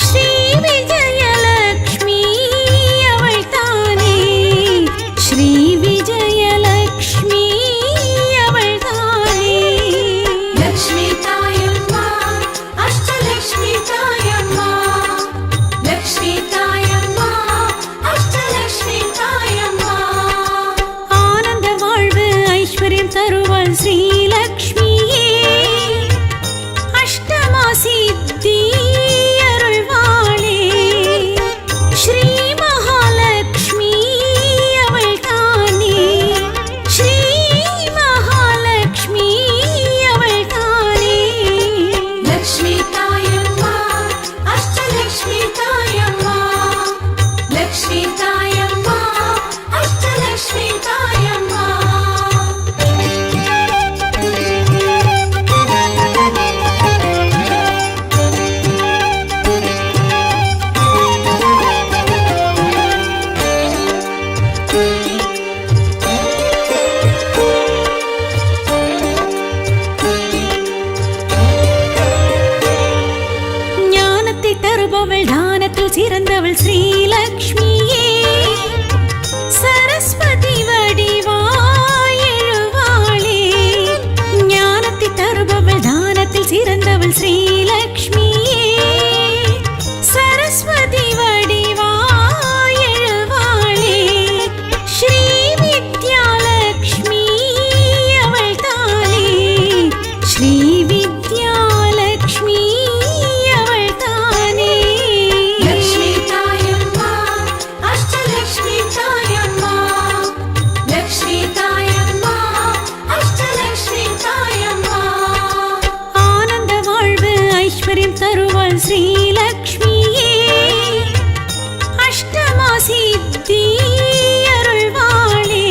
ஸ்ரீ விஜயலக்ஷ்மி அவள் தானே ஸ்ரீ விஜயலக்ஷ்மி அவள் தானே லக்ஷ்மி தாயம்மா அஷ்டலக்ஷ்மி தாயம்மா லக்ஷ்மி தாயம்மா அஷ்டலக்ஷ்மி தாயம்மா ஆனந்த வாழ்வு ஐஸ்வர்யம் தருவாள் ஸ்ரீலக்ஷ்மியே அஷ்டமா சித்தி அருள்வாளே ஸ்ரீ மகாலக்ஷ்மி அவள் தானே ஸ்ரீ மகாலக்ஷ்மி அவள் தானே லக்ஷ்மி தாயம்மா அஷ்டலக்ஷ்மி தாயம்மா லக்ஷ்மி தாயம்மா அஷ்டலக்ஷ்மி தாயம்மா ஞானத்தை தருபவள் தானத்தில் சிறந்தவள் ஸ்ரீலக்ஷ்மியே சரஸ்வதி வடிவாய் எழுவாளே ஞானத்தை தருபவள் தானத்தில் சிறந்தவள் ஸ்ரீலக்ஷ்மியே சரஸ்வதி வடிவாய் எழுவாளே ஸ்ரீ வித்யாலக்ஷ்மி அவள் தானே ஸ்ரீ வித்யாலக்ஷ்மி அவள் தானே லக்ஷ்மி தாயம்மா அஷ்டலக்ஷ்மி தாயம்மா லக்ஷ்மி தாயம்மா அஷ்டலக்ஷ்மி தாயம்மா ஆனந்த வாழ்வு ஐஸ்வர்யம் தருவாள் ஸ்ரீலக்ஷ்மியே அஷ்டமா சித்தி அருள்வாளே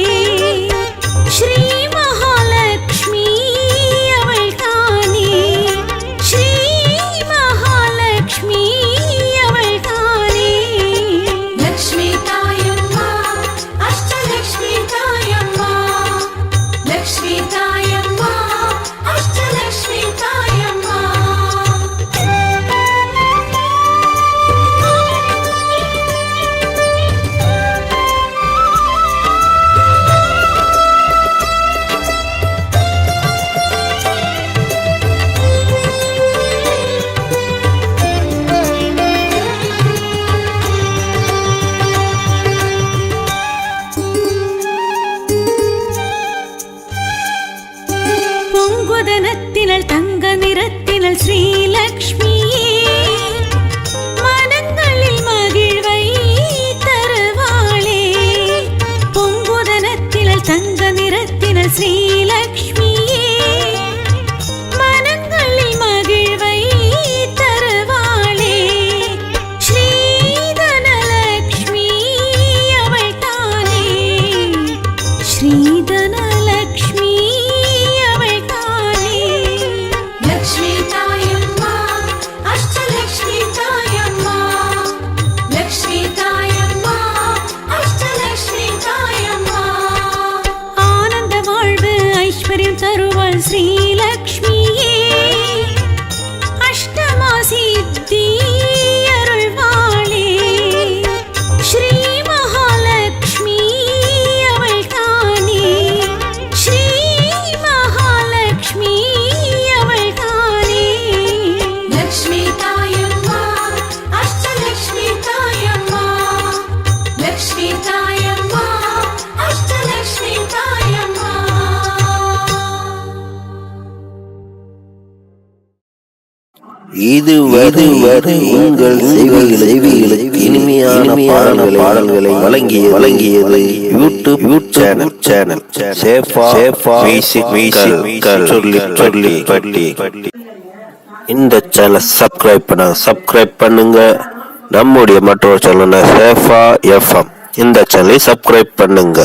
ஸ்ரீ மகாலக்ஷ்மி அவள் தானே ஸ்ரீ மகாலக்ஷ்மி அவள் தானே லக்ஷ்மி தாயம்மா அஷ்டலக்ஷ்மி தாயம்மா லக்ஷ்மி தாயம்மா அஷ்டலக்ஷ்மி தாயம்மா பொங்குதனத்தினள் தங்க நிறத்தினள் ஸ்ரீலக்ஷ்மியே மனங்களில் மகிழ்வை தருவாளே பொங்குதனத்தினள் தங்க நிறத்தினள் ஸ்ரீலக்ஷ்மியே மனங்களில் மகிழ்வை தருவாளே ஐஸ்வர்யம் தருவள் ஸ்ரீலக்ஷ்மியே அஷ்டமா சித்தி அருள்வாளே ஸ்ரீ மகாலட்சுமி அவள் தானே ஸ்ரீ மகாலட்சுமி அவள் தானே லக்ஷ்மி தாயம்மா அஷ்டலக்ஷ்மி தாயம்மா லக்ஷ்மி தாயம்மா அஷ்டலக்ஷ்மி தாயம்மா இதுவரை உங்கள் செவிகளுக்கு இனிமையான பாடல்களை வழங்கியது யூடியூப் சேனல் சேஃபா சொல்லி இந்த சேனலை சப்ஸ்கிரைப் பண்ணுங்க நம்முடைய மற்றொரு சேனல் சேஃபா எஃப்எம் இந்த சேனலை சப்ஸ்கிரைப் பண்ணுங்க.